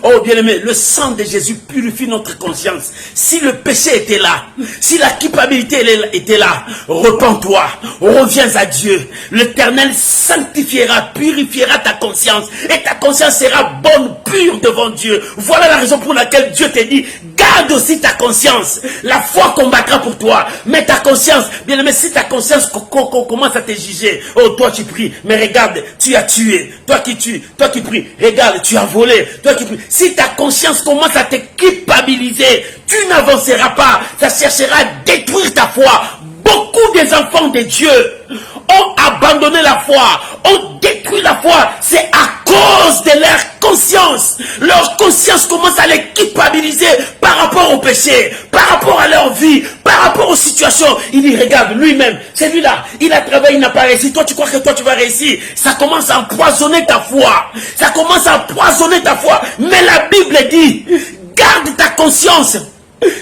Oh bien-aimé, le sang de Jésus purifie notre conscience. Si le péché était là, si la culpabilité était là, repens-toi, reviens à Dieu. L'Éternel sanctifiera, purifiera ta conscience et ta conscience sera bonne, pure devant Dieu. Voilà la raison pour laquelle Dieu te dit, garde aussi ta conscience. La foi combattra pour toi, mais ta conscience, bien-aimé, si ta conscience commence à te juger, oh toi tu pries, mais regarde, tu as tué, toi qui tues, toi qui pries, regarde, tu as volé, toi qui pries. Si ta conscience commence à te culpabiliser, tu n'avanceras pas. Ça cherchera à détruire ta foi. Beaucoup des enfants de Dieu ont abandonné la foi, ont détruit la foi. C'est à cause de leur conscience. Leur conscience commence à les culpabiliser par rapport au péché, par rapport à leur vie, par rapport aux situations. Il dit, regarde, lui-même, celui-là, il a travaillé, il n'a pas réussi. Toi, tu crois que toi, tu vas réussir. Ça commence à empoisonner ta foi. Ça commence à empoisonner ta foi. Mais la Bible dit, garde ta conscience.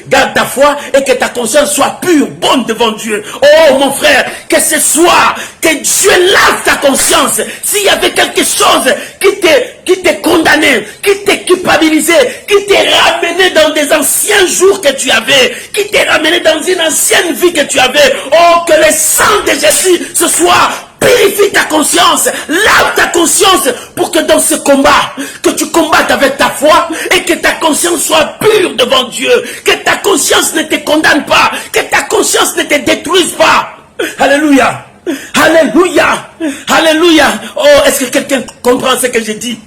Garde ta foi et que ta conscience soit pure, bonne devant Dieu. Oh mon frère, que ce soit, que Dieu lave ta conscience. S'il y avait quelque chose qui te condamnait, qui te culpabilisait, qui te ramenait dans des anciens jours que tu avais, qui te ramenait dans une ancienne vie que tu avais, oh que le sang de Jésus ce soit. Purifie ta conscience, lave ta conscience pour que dans ce combat, que tu combattes avec ta foi et que ta conscience soit pure devant Dieu, que ta conscience ne te condamne pas, que ta conscience ne te détruise pas. Alléluia, alléluia, alléluia. Oh, est-ce que quelqu'un comprend ce que je dis?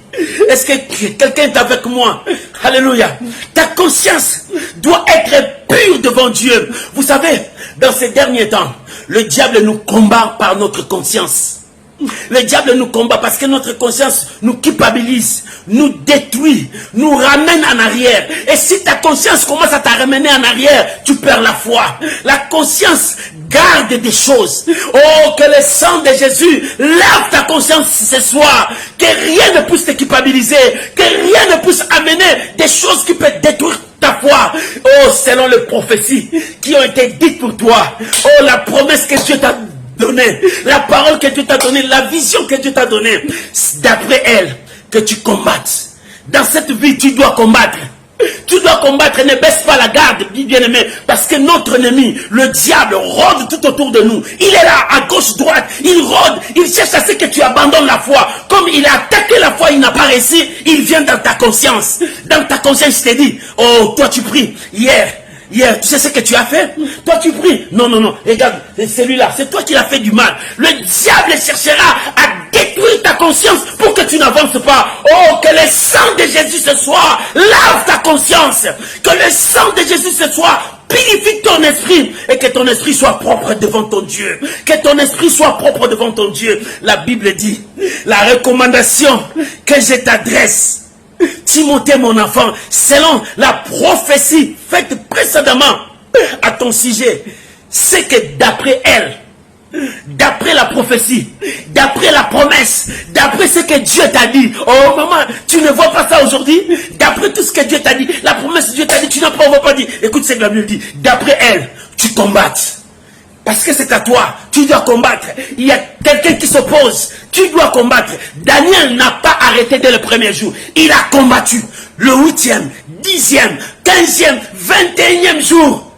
Est-ce que quelqu'un est avec moi? Alléluia. Ta conscience doit être pure devant Dieu. Vous savez, dans ces derniers temps, le diable nous combat par notre conscience. Le diable nous combat parce que notre conscience nous culpabilise, nous détruit, nous ramène en arrière. Et si ta conscience commence à te ramener en arrière, tu perds la foi. La conscience garde des choses. Oh, que le sang de Jésus lave ta conscience ce soir. Que rien ne puisse te culpabiliser. Que rien ne puisse amener des choses qui peuvent détruire ta foi. Oh, selon les prophéties qui ont été dites pour toi. Oh, la promesse que Dieu t'a donnée, la parole que Dieu t'a donnée, la vision que Dieu t'a donnée. D'après elle, que tu combattes. Dans cette vie, tu dois combattre. Tu dois combattre, ne baisse pas la garde, bien-aimé, parce que notre ennemi, le diable, rôde tout autour de nous. Il est là, à gauche, droite, il rôde, il cherche à ce que tu abandonnes la foi. Comme il a attaqué la foi, il n'a pas réussi, il vient dans ta conscience. Dans ta conscience, il te dit, oh, toi tu pries, hier, tu sais ce que tu as fait? Toi tu pries. Non, regarde, celui-là, c'est toi qui l'as fait du mal. Le diable cherchera à détruire ta conscience pour que tu n'avances pas. Oh, que le sang de Jésus ce soir lave ta conscience. Que le sang de Jésus ce soir purifie ton esprit et que ton esprit soit propre devant ton Dieu. Que ton esprit soit propre devant ton Dieu. La Bible dit, la recommandation que je t'adresse, Timothée mon enfant, selon la prophétie faite précédemment à ton sujet, c'est que d'après elle, d'après la prophétie, d'après la promesse, d'après ce que Dieu t'a dit, oh maman, tu ne vois pas ça aujourd'hui? D'après tout ce que Dieu t'a dit, la promesse que Dieu t'a dit, tu n'as pas dit. Écoute ce que la Bible dit, d'après elle, tu combattes. Parce que c'est à toi, tu dois combattre. Il y a quelqu'un qui s'oppose, tu dois combattre. Daniel n'a pas arrêté dès le premier jour. Il a combattu le 8e, 10e, 15e, 21e jour.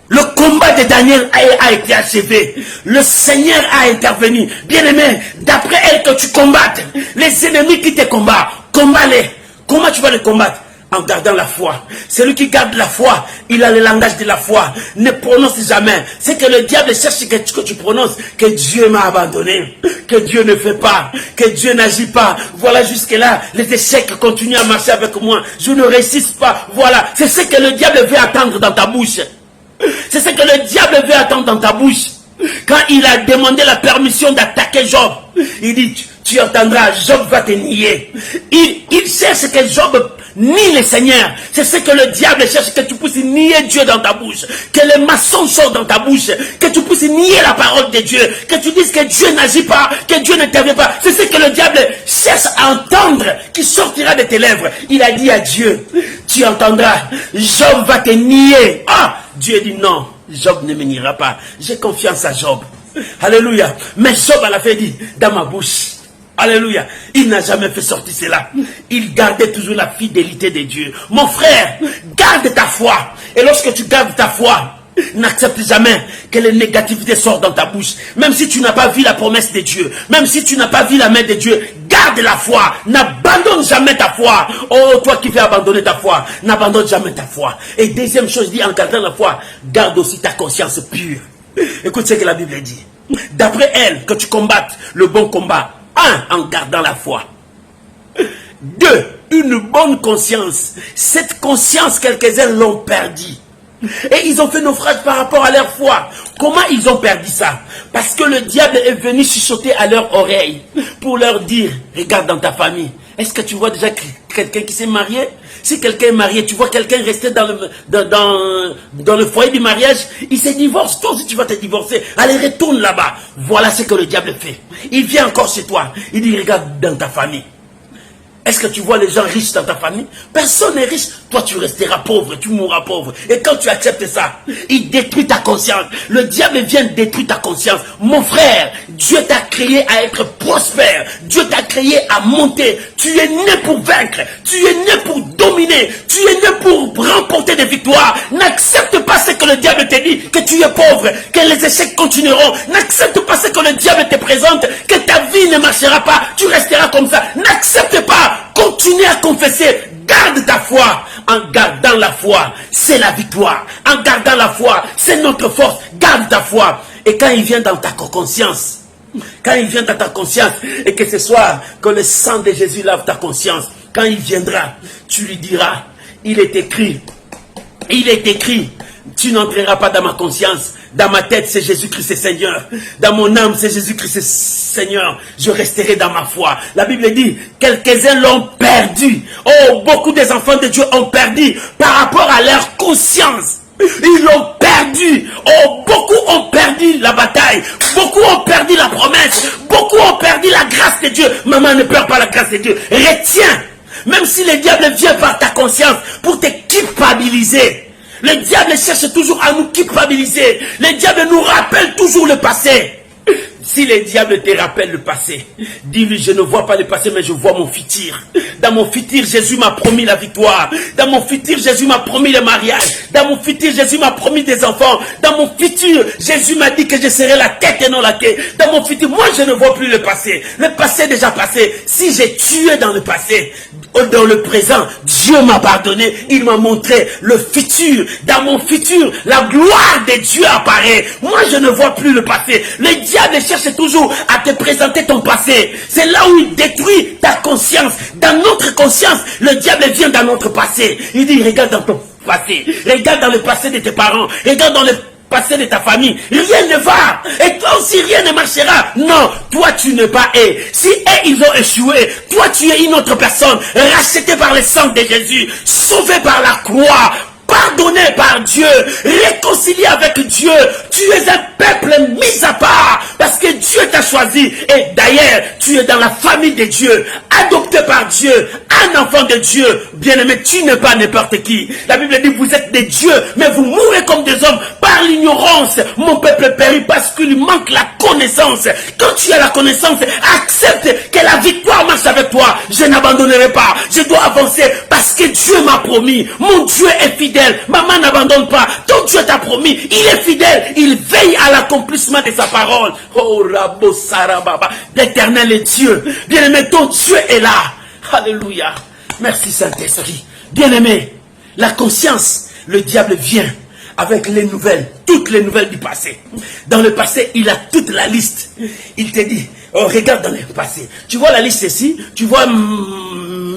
Le combat de Daniel a été achevé. Le Seigneur a intervenu. Bien-aimé, d'après elle que tu combattes, les ennemis qui te combattent, combat-les. Comment tu vas les combattre? En gardant la foi. Celui qui garde la foi, il a le langage de la foi. Ne prononce jamais. C'est que le diable cherche que tu prononces, que Dieu m'a abandonné, que Dieu ne fait pas, que Dieu n'agit pas. Voilà, jusque-là, les échecs continuent à marcher avec moi. Je ne résiste pas. Voilà, c'est ce que le diable veut attendre dans ta bouche. C'est ce que le diable veut attendre dans ta bouche. Quand il a demandé la permission d'attaquer Job, il dit, tu entendras, Job va te nier. Il cherche que Job nie le Seigneur. C'est ce que le diable cherche, que tu puisses nier Dieu dans ta bouche. Que les maçons sortent dans ta bouche. Que tu puisses nier la parole de Dieu. Que tu dises que Dieu n'agit pas, que Dieu n'intervient pas. C'est ce que le diable cherche à entendre, qui sortira de tes lèvres. Il a dit à Dieu, tu entendras, Job va te nier. Ah, Dieu dit non, Job ne me niera pas. J'ai confiance à Job. Alléluia. Mais Job à la fin dit, dans ma bouche, alléluia, il n'a jamais fait sortir cela. Il gardait toujours la fidélité de Dieu. Mon frère, garde ta foi. Et lorsque tu gardes ta foi, n'accepte jamais que les négativités sortent dans ta bouche. Même si tu n'as pas vu la promesse de Dieu, même si tu n'as pas vu la main de Dieu, garde la foi. N'abandonne jamais ta foi. Oh, toi qui veux abandonner ta foi, n'abandonne jamais ta foi. Et deuxième chose, dit en gardant la foi, garde aussi ta conscience pure. Écoute ce que la Bible dit. D'après elle, que tu combattes le bon combat. 1. En gardant la foi. 2. Une bonne conscience. Cette conscience, quelques-uns l'ont perdue. Et ils ont fait naufrage par rapport à leur foi. Comment ils ont perdu ça? Parce que le diable est venu chuchoter à leur oreille pour leur dire, regarde dans ta famille. Est-ce que tu vois déjà quelqu'un qui s'est marié? Si quelqu'un est marié, tu vois quelqu'un rester dans le foyer du mariage, il se divorce. Toi aussi tu vas te divorcer. Allez, retourne là-bas. Voilà ce que le diable fait. Il vient encore chez toi. Il dit, regarde dans ta famille. Est-ce que tu vois les gens riches dans ta famille? Personne n'est riche. Toi, tu resteras pauvre, tu mourras pauvre. Et quand tu acceptes ça, il détruit ta conscience. Le diable vient détruire ta conscience. Mon frère, Dieu t'a créé à être prospère. Dieu t'a créé à monter. Tu es né pour vaincre. Tu es né pour dominer. Tu es né pour remporter des victoires. N'accepte pas ce que le diable te dit, que tu es pauvre, que les échecs continueront. N'accepte pas ce que le diable te présente, que ta vie ne marchera pas. Tu resteras comme ça. N'accepte pas. Continue à confesser, garde ta foi. En gardant la foi, c'est la victoire. En gardant la foi, c'est notre force. Garde ta foi. Et quand il vient dans ta conscience, et que ce soit que le sang de Jésus lave ta conscience, quand il viendra, tu lui diras, il est écrit, tu n'entreras pas dans ma conscience. Dans ma tête, c'est Jésus-Christ c'est Seigneur. Dans mon âme, c'est Jésus-Christ c'est Seigneur. Je resterai dans ma foi. La Bible dit, quelques-uns l'ont perdu. Oh, beaucoup des enfants de Dieu ont perdu par rapport à leur conscience. Ils l'ont perdu. Oh, beaucoup ont perdu la bataille. Beaucoup ont perdu la promesse. Beaucoup ont perdu la grâce de Dieu. Maman, ne perds pas la grâce de Dieu. Retiens. Même si le diable vient par ta conscience pour te culpabiliser. Le diable cherche toujours à nous culpabiliser. Le diable nous rappelle toujours le passé. Si le diable te rappelle le passé, dis-lui, je ne vois pas le passé, mais je vois mon futur. Dans mon futur, Jésus m'a promis la victoire. Dans mon futur, Jésus m'a promis le mariage. Dans mon futur, Jésus m'a promis des enfants. Dans mon futur, Jésus m'a dit que je serai la tête et non la queue. Dans mon futur, moi je ne vois plus le passé. Le passé est déjà passé. Si j'ai tué dans le passé, dans le présent, Dieu m'a pardonné. Il m'a montré le futur. Dans mon futur, la gloire de Dieu apparaît. Moi je ne vois plus le passé. Le diable cherche toujours à te présenter ton passé. C'est là où il détruit ta conscience. Dans notre conscience, le diable vient dans notre passé. Il dit, regarde dans ton passé. Regarde dans le passé de tes parents. Regarde dans le passé de ta famille. Rien ne va. Et toi aussi, rien ne marchera. Non, toi, tu n'es pas eux. Si eux, ils ont échoué, toi, tu es une autre personne. Rachetée par le sang de Jésus. Sauvée par la croix. Pardonné par Dieu, réconcilié avec Dieu, tu es un peuple mis à part, parce que Dieu t'a choisi, et d'ailleurs, tu es dans la famille de Dieu, adopté par Dieu, un enfant de Dieu, bien-aimé, tu n'es pas n'importe qui. La Bible dit, vous êtes des dieux, mais vous mourrez comme des hommes, par l'ignorance. Mon peuple périt parce qu'il manque la connaissance. Quand tu as la connaissance, accepte que la victoire marche avec toi. Je n'abandonnerai pas, je dois avancer, parce que Dieu m'a promis, mon Dieu est fidèle. Maman, n'abandonne pas. Ton Dieu t'a promis. Il est fidèle. Il veille à l'accomplissement de sa parole. Oh, Rabo Sarababa. L'Éternel est Dieu. Bien-aimé, ton Dieu est là. Alléluia. Merci Saint-Esprit. Bien-aimé, la conscience, le diable vient avec les nouvelles, toutes les nouvelles du passé. Dans le passé, il a toute la liste. Il te dit, oh, regarde dans le passé. Tu vois la liste ici, tu vois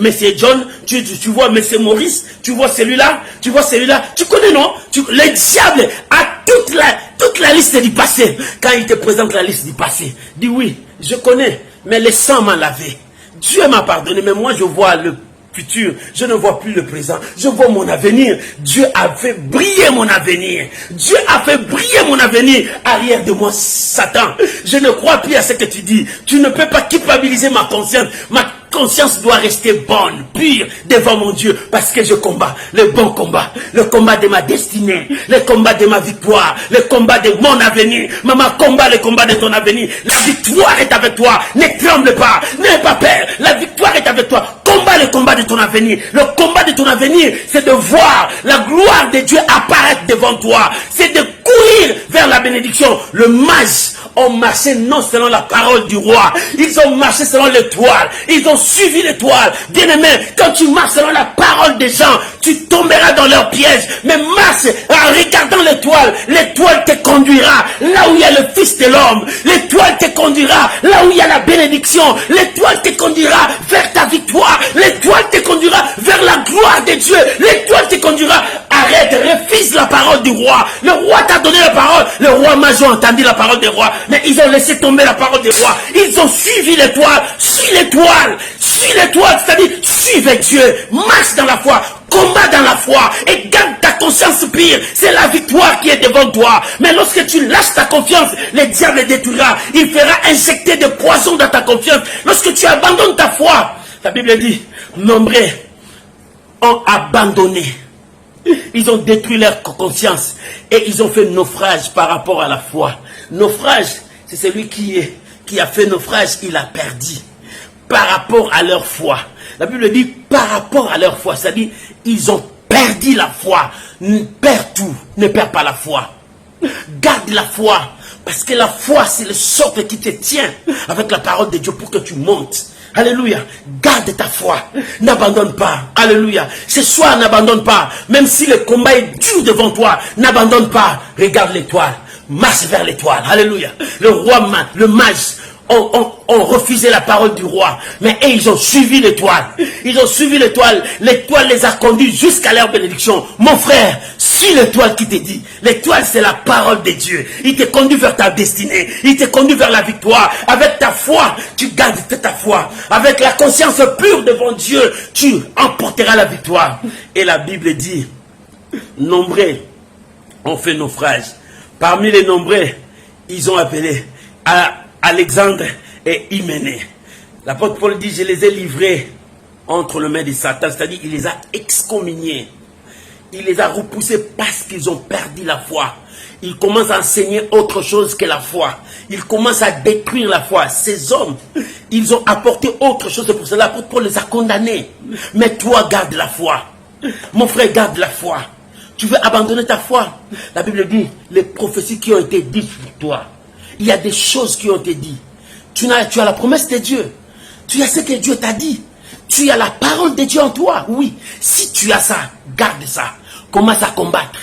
Monsieur John, tu vois Monsieur Maurice, tu vois celui-là, tu vois celui-là. Tu connais, non? Le diable a toute la liste du passé. Quand il te présente la liste du passé, dis oui, je connais, mais le sang m'a lavé. Dieu m'a pardonné, mais moi je vois le futur, je ne vois plus le présent, je vois mon avenir. Dieu a fait briller mon avenir. Dieu a fait briller mon avenir. Arrière de moi, Satan, je ne crois plus à ce que tu dis. Tu ne peux pas culpabiliser ma conscience. Ma conscience doit rester bonne, pure devant mon Dieu, parce que je combats le bon combat, le combat de ma destinée, le combat de ma victoire, le combat de mon avenir. Maman, combat le combat de ton avenir. La victoire est avec toi. Ne tremble pas, n'aie pas peur. La victoire est avec toi. Combat le combat de ton avenir. Le combat de ton avenir, c'est de voir la gloire de Dieu apparaître devant toi. C'est de courir vers la bénédiction. Le mage ont marché non selon la parole du roi. Ils ont marché selon l'étoile. Ils ont suivi l'étoile. Bien-aimé, quand tu marches selon la parole des gens, tu tomberas dans leur piège. Mais marche en regardant l'étoile. L'étoile te conduira là où il y a le Fils de l'homme. L'étoile te conduira là où il y a la bénédiction. L'étoile te conduira vers ta victoire. L'étoile te conduira vers la gloire de Dieu. L'étoile te conduira. Arrête, refuse la parole du roi. Le roi t'a donné la parole. Le roi mage a entendu la parole des rois. Mais ils ont laissé tomber la parole des rois. Ils ont suivi l'étoile. Suis l'étoile. Suis l'étoile. C'est-à-dire, suivez Dieu. Marche dans la foi. Combat dans la foi. Et garde ta conscience pure. C'est la victoire qui est devant toi. Mais lorsque tu lâches ta confiance, le diable détruira. Il fera injecter des poisons dans ta confiance. Lorsque tu abandonnes ta foi, la Bible dit, nombreux ont abandonné. Ils ont détruit leur conscience et ils ont fait naufrage par rapport à la foi. Naufrage, c'est celui qui a fait naufrage, il a perdu par rapport à leur foi. La Bible dit par rapport à leur foi, c'est-à-dire ils ont perdu la foi. Perds tout, ne perds pas la foi. Garde la foi, parce que la foi c'est le socle qui te tient avec la parole de Dieu pour que tu montes. Alléluia. Garde ta foi. N'abandonne pas. Alléluia. Ce soir, n'abandonne pas. Même si le combat est dur devant toi, n'abandonne pas. Regarde l'étoile. Marche vers l'étoile. Alléluia. Le roi, le mage ont refusé la parole du roi. Mais ils ont suivi l'étoile. Ils ont suivi l'étoile. L'étoile les a conduits jusqu'à leur bénédiction. Mon frère, suis l'étoile qui te dit. L'étoile, c'est la parole de Dieu. Il te conduit vers ta destinée. Il te conduit vers la victoire. Avec ta foi, tu gardes ta foi. Avec la conscience pure devant Dieu, tu emporteras la victoire. Et la Bible dit, nombreux ont fait naufrage. Parmi les nombreux, ils ont appelé Alexandre et Hyménée. L'apôtre Paul dit, je les ai livrés entre les mains de Satan, c'est-à-dire il les a excommuniés. Il les a repoussés parce qu'ils ont perdu la foi. il commence à enseigner autre chose que la foi. Il commence à détruire la foi. Ces hommes, ils ont apporté autre chose. C'est pour cela que Paul les a condamnés. Mais toi, garde la foi. Mon frère, garde la foi. Tu veux abandonner ta foi? La Bible dit, les prophéties qui ont été dites pour toi. Il y a des choses qui ont été dites. Tu as la promesse de Dieu. Tu as ce que Dieu t'a dit. Tu as la parole de Dieu en toi. Oui. Si tu as ça, garde ça. Commence à combattre.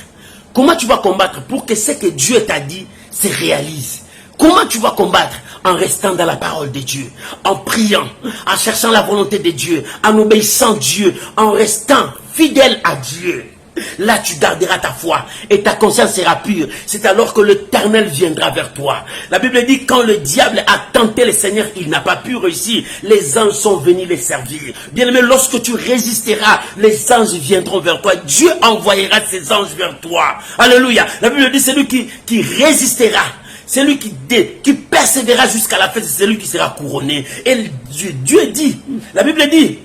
Comment tu vas combattre pour que ce que Dieu t'a dit se réalise? Comment tu vas combattre? En restant dans la parole de Dieu, en priant, en cherchant la volonté de Dieu, en obéissant à Dieu, en restant fidèle à Dieu. Là, tu garderas ta foi et ta conscience sera pure. C'est alors que l'Éternel viendra vers toi. La Bible dit, quand le diable a tenté le Seigneur, il n'a pas pu réussir. Les anges sont venus les servir. Bien aimé, lorsque tu résisteras, les anges viendront vers toi. Dieu envoyera ses anges vers toi. Alléluia. La Bible dit, celui qui résistera, celui qui persévérera jusqu'à la fin, c'est celui qui sera couronné. Et Dieu dit, la Bible dit,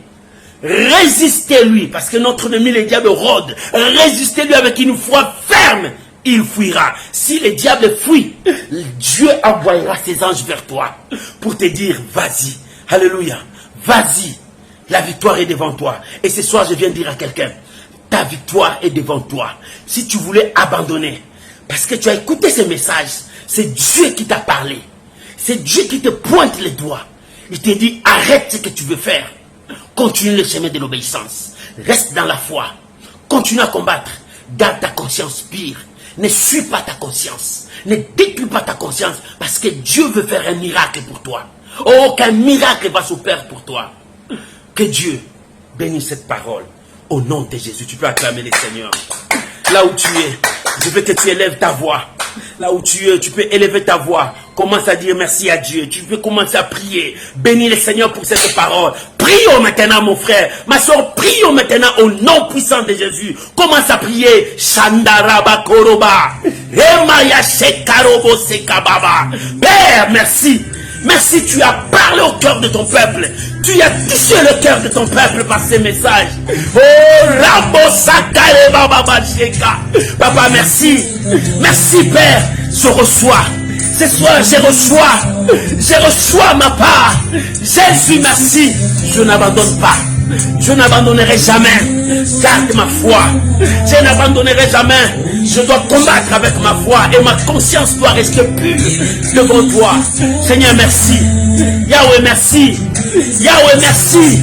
résistez-lui, parce que notre ennemi, le diable, rôde. Résistez-lui avec une foi ferme, il fuira. Si le diable fuit, Dieu envoyera ses anges vers toi pour te dire, vas-y, alléluia, vas-y, la victoire est devant toi. Et ce soir, je viens dire à quelqu'un, ta victoire est devant toi. Si tu voulais abandonner, parce que tu as écouté ce message, c'est Dieu qui t'a parlé. C'est Dieu qui te pointe les doigts. Il te dit, arrête ce que tu veux faire. Continue le chemin de l'obéissance. Reste dans la foi. Continue à combattre. Garde ta conscience pure. Ne suis pas ta conscience. Ne détruis pas ta conscience. Parce que Dieu veut faire un miracle pour toi. Oh, qu'un miracle va se faire pour toi. Que Dieu bénisse cette parole. Au nom de Jésus, tu peux acclamer le Seigneur. Là où tu es, je veux que tu élèves ta voix. Là où tu es, tu peux élever ta voix. Commence à dire merci à Dieu. Tu peux commencer à prier. Bénis le Seigneur pour cette parole. Prions maintenant, mon frère. Ma soeur, prions maintenant au nom puissant de Jésus. Commence à prier. Shandaraba Koroba. Emaya Shekarobo Sekababa. Père, merci. Merci, tu as parlé au cœur de ton peuple. Tu as touché le cœur de ton peuple par ces messages. Oh, Rambo Sakare Baba Sheka. Papa, merci. Merci, Père. Je reçois. Ce soir, je reçois ma part. Jésus, merci. Je n'abandonne pas. Je n'abandonnerai jamais. Garde ma foi. Je n'abandonnerai jamais. Je dois combattre avec ma foi et ma conscience doit rester pure devant toi. Seigneur, merci. Yahweh, merci. Yahweh, merci.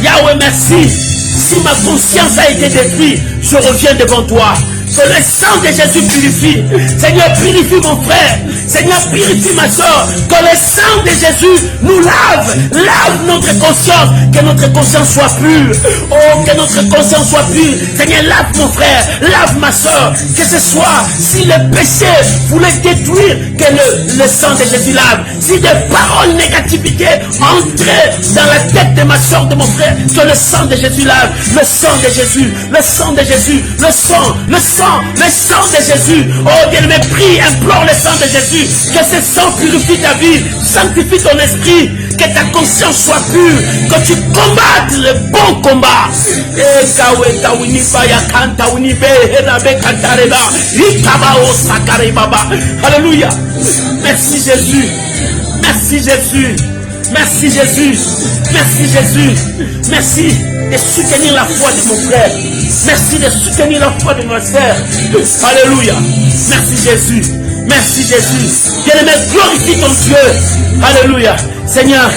Yahweh, merci. Si ma conscience a été détruite, je reviens devant toi. Que le sang de Jésus purifie. Seigneur, purifie mon frère. Seigneur, purifie ma soeur. Que le sang de Jésus nous lave. Lave notre conscience. Que notre conscience soit pure. Oh, que notre conscience soit pure. Seigneur, lave mon frère. Lave ma soeur. Que ce soit, si le péché voulait détruire, que le sang de Jésus lave. Si des paroles négativité entraient dans la tête de ma soeur, de mon frère, que le sang de Jésus lave. Le sang de Jésus. Le sang de Jésus. Le sang de Jésus. Oh, bien-aimé, prie, implore le sang de Jésus. Que ce sang purifie ta vie, sanctifie ton esprit, que ta conscience soit pure, que tu combattes le bon combat. Alléluia. Merci Jésus. Merci Jésus. Merci Jésus. Merci Jésus. Merci de soutenir la foi de mon frère. Merci de soutenir la foi de ma sœur. Alléluia. Merci Jésus. Merci Jésus. Bien-aimé, glorifie ton Dieu. Alléluia. Seigneur,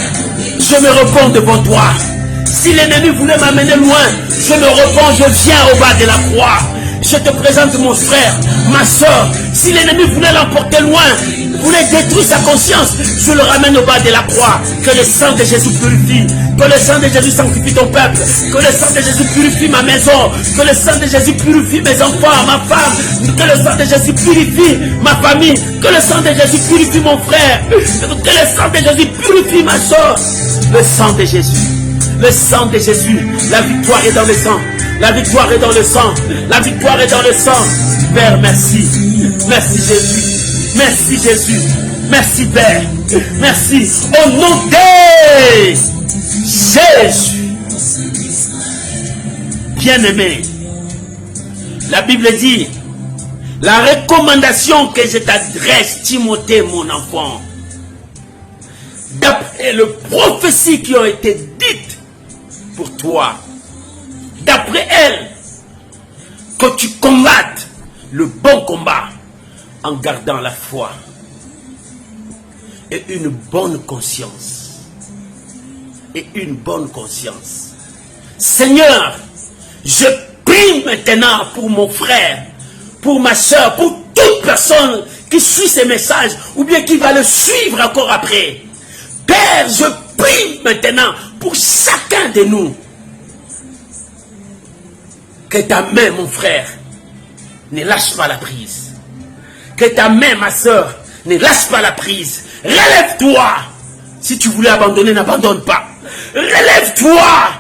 je me repens devant toi. Si l'ennemi voulait m'amener loin, je me repens, je viens au bas de la croix. Je te présente mon frère, ma soeur. Si l'ennemi voulait l'emporter loin, voulait détruire sa conscience, je le ramène au bas de la croix. Que le sang de Jésus purifie. Que le sang de Jésus sanctifie ton peuple. Que le sang de Jésus purifie ma maison. Que le sang de Jésus purifie mes enfants, ma femme. Que le sang de Jésus purifie ma famille. Que le sang de Jésus purifie mon frère. Que le sang de Jésus purifie ma soeur. Le sang de Jésus. Le sang de Jésus. La victoire est dans le sang. La victoire est dans le sang. La victoire est dans le sang. Père, merci. Merci Jésus. Merci Jésus. Merci Père. Merci. Au nom de Jésus. Bien-aimé. La Bible dit, La recommandation que je t'adresse, Timothée, mon enfant, d'après les prophéties qui ont été dites pour toi, d'après elles, que tu combattes le bon combat en gardant la foi et une bonne conscience. Et une bonne conscience. Seigneur, je prie maintenant pour mon frère, pour ma soeur, pour toute personne qui suit ces messages ou bien qui va le suivre encore après. Père, je prie maintenant pour chacun de nous. Que ta main, mon frère, ne lâche pas la prise. Que ta main, ma soeur, ne lâche pas la prise. Relève-toi. Si tu voulais abandonner, n'abandonne pas. Relève-toi.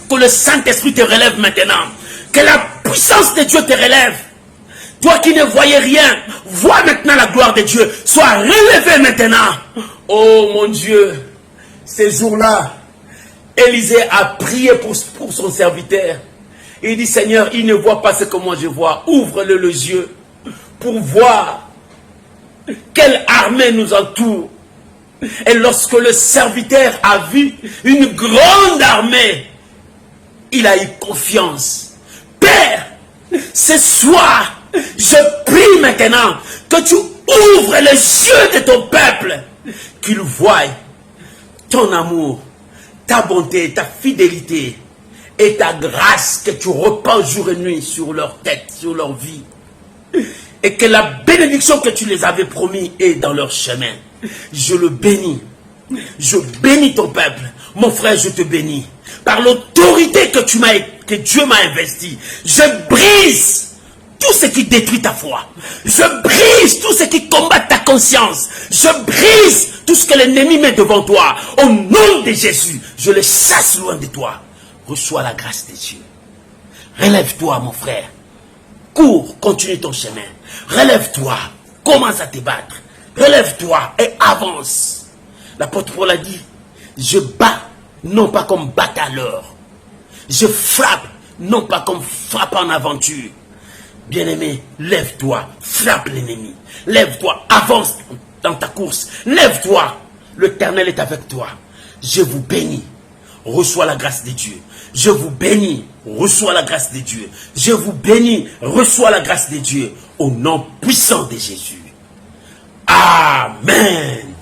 Que le Saint-Esprit te relève maintenant. Que la puissance de Dieu te relève. Toi qui ne voyais rien, vois maintenant la gloire de Dieu. Sois relevé maintenant. Oh mon Dieu, ces jours-là, Élisée a prié pour son serviteur. Il dit, Seigneur, il ne voit pas ce que moi je vois. Ouvre-le les yeux pour voir quelle armée nous entoure. Et lorsque le serviteur a vu une grande armée, il a eu confiance. Père, ce soir, je prie maintenant que tu ouvres les yeux de ton peuple, qu'il voie ton amour, ta bonté, ta fidélité et ta grâce que tu repends jour et nuit sur leur tête, sur leur vie. Et que la bénédiction que tu les avais promis est dans leur chemin. Je le bénis. Je bénis ton peuple. Mon frère, je te bénis. Par l'autorité que Dieu m'a investie, je brise tout ce qui détruit ta foi. Je brise tout ce qui combat ta conscience. Je brise tout ce que l'ennemi met devant toi. Au nom de Jésus, je le chasse loin de toi. Reçois la grâce de Dieu. Relève-toi, mon frère. Cours, continue ton chemin. Relève-toi. Commence à te battre. Relève-toi et avance. L'apôtre Paul a dit, je bats, non pas comme batailleur. Je frappe, non pas comme frappe en aventure. Bien-aimé, lève-toi, frappe l'ennemi. Lève-toi, avance dans ta course. Lève-toi, l'Éternel est avec toi. Je vous bénis. Reçois la grâce de Dieu. Je vous bénis. Reçois la grâce de Dieu. Je vous bénis. Reçois la grâce de Dieu. Au nom puissant de Jésus. Amen.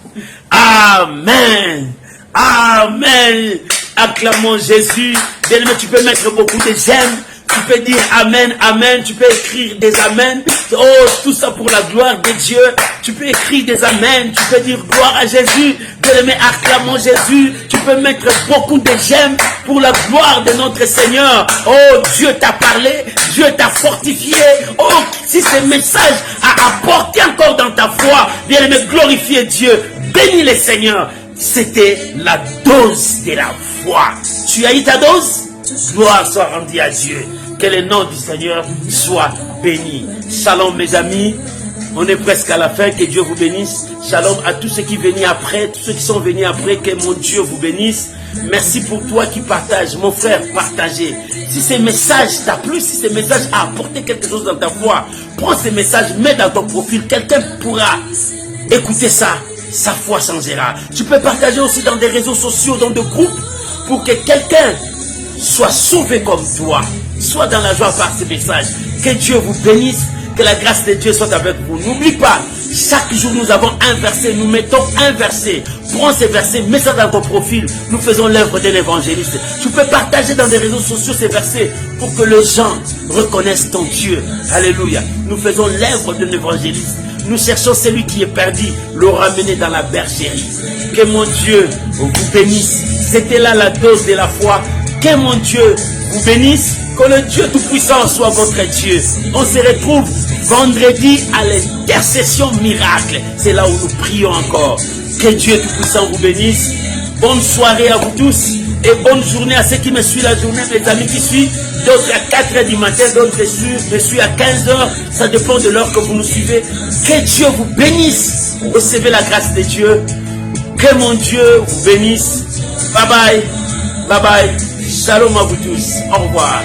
Amen. Amen. Acclamons Jésus. Bien-aimé, tu peux mettre beaucoup de j'aime. Tu peux dire Amen, Amen. Tu peux écrire des Amen. Oh, tout ça pour la gloire de Dieu. Tu peux écrire des Amen. Tu peux dire gloire à Jésus. Bien-aimé, acclamons Jésus. Tu peux mettre beaucoup de j'aime pour la gloire de notre Seigneur. Oh, Dieu t'a parlé. Dieu t'a fortifié. Oh, si ce message a apporté encore dans ta foi, bien-aimé, glorifiez Dieu. Bénis le Seigneur. C'était la dose de la foi. Tu as eu ta dose? Gloire soit rendue à Dieu. Que le nom du Seigneur soit béni. Shalom mes amis. On est presque à la fin. Que Dieu vous bénisse. Shalom à tous ceux qui viennent après. Tous ceux qui sont venus après. Que mon Dieu vous bénisse. Merci pour toi qui partage. Mon frère, partagez. Si ces messages t'a plu, si ces messages a apporté quelque chose dans ta foi, prends ces messages, mets dans ton profil. Quelqu'un pourra écouter ça. Sa foi changera. Tu peux partager aussi dans des réseaux sociaux, dans des groupes, pour que quelqu'un soit sauvé comme toi. Sois dans la joie par ces messages. Que Dieu vous bénisse. Que la grâce de Dieu soit avec vous. N'oublie pas, chaque jour nous avons un verset. Nous mettons un verset. Prends ces versets, mets ça dans ton profil. Nous faisons l'œuvre d'un évangéliste. Tu peux partager dans des réseaux sociaux ces versets pour que les gens reconnaissent ton Dieu. Alléluia. Nous faisons l'œuvre d'un évangéliste. Nous cherchons celui qui est perdu, le ramener dans la bergerie. Que mon Dieu vous bénisse. C'était là la dose de la foi. Que mon Dieu vous bénisse. Que le Dieu Tout-Puissant soit votre Dieu. On se retrouve vendredi à l'intercession miracle. C'est là où nous prions encore. Que Dieu Tout-Puissant vous bénisse. Bonne soirée à vous tous. Et bonne journée à ceux qui me suivent la journée. Mes amis qui suivent. D'autres à 4 h du matin. D'autres me suivent à 15 h. Ça dépend de l'heure que vous nous suivez. Que Dieu vous bénisse. Recevez la grâce de Dieu. Que mon Dieu vous bénisse. Bye bye. Bye bye. Shalom à vous tous. Au revoir.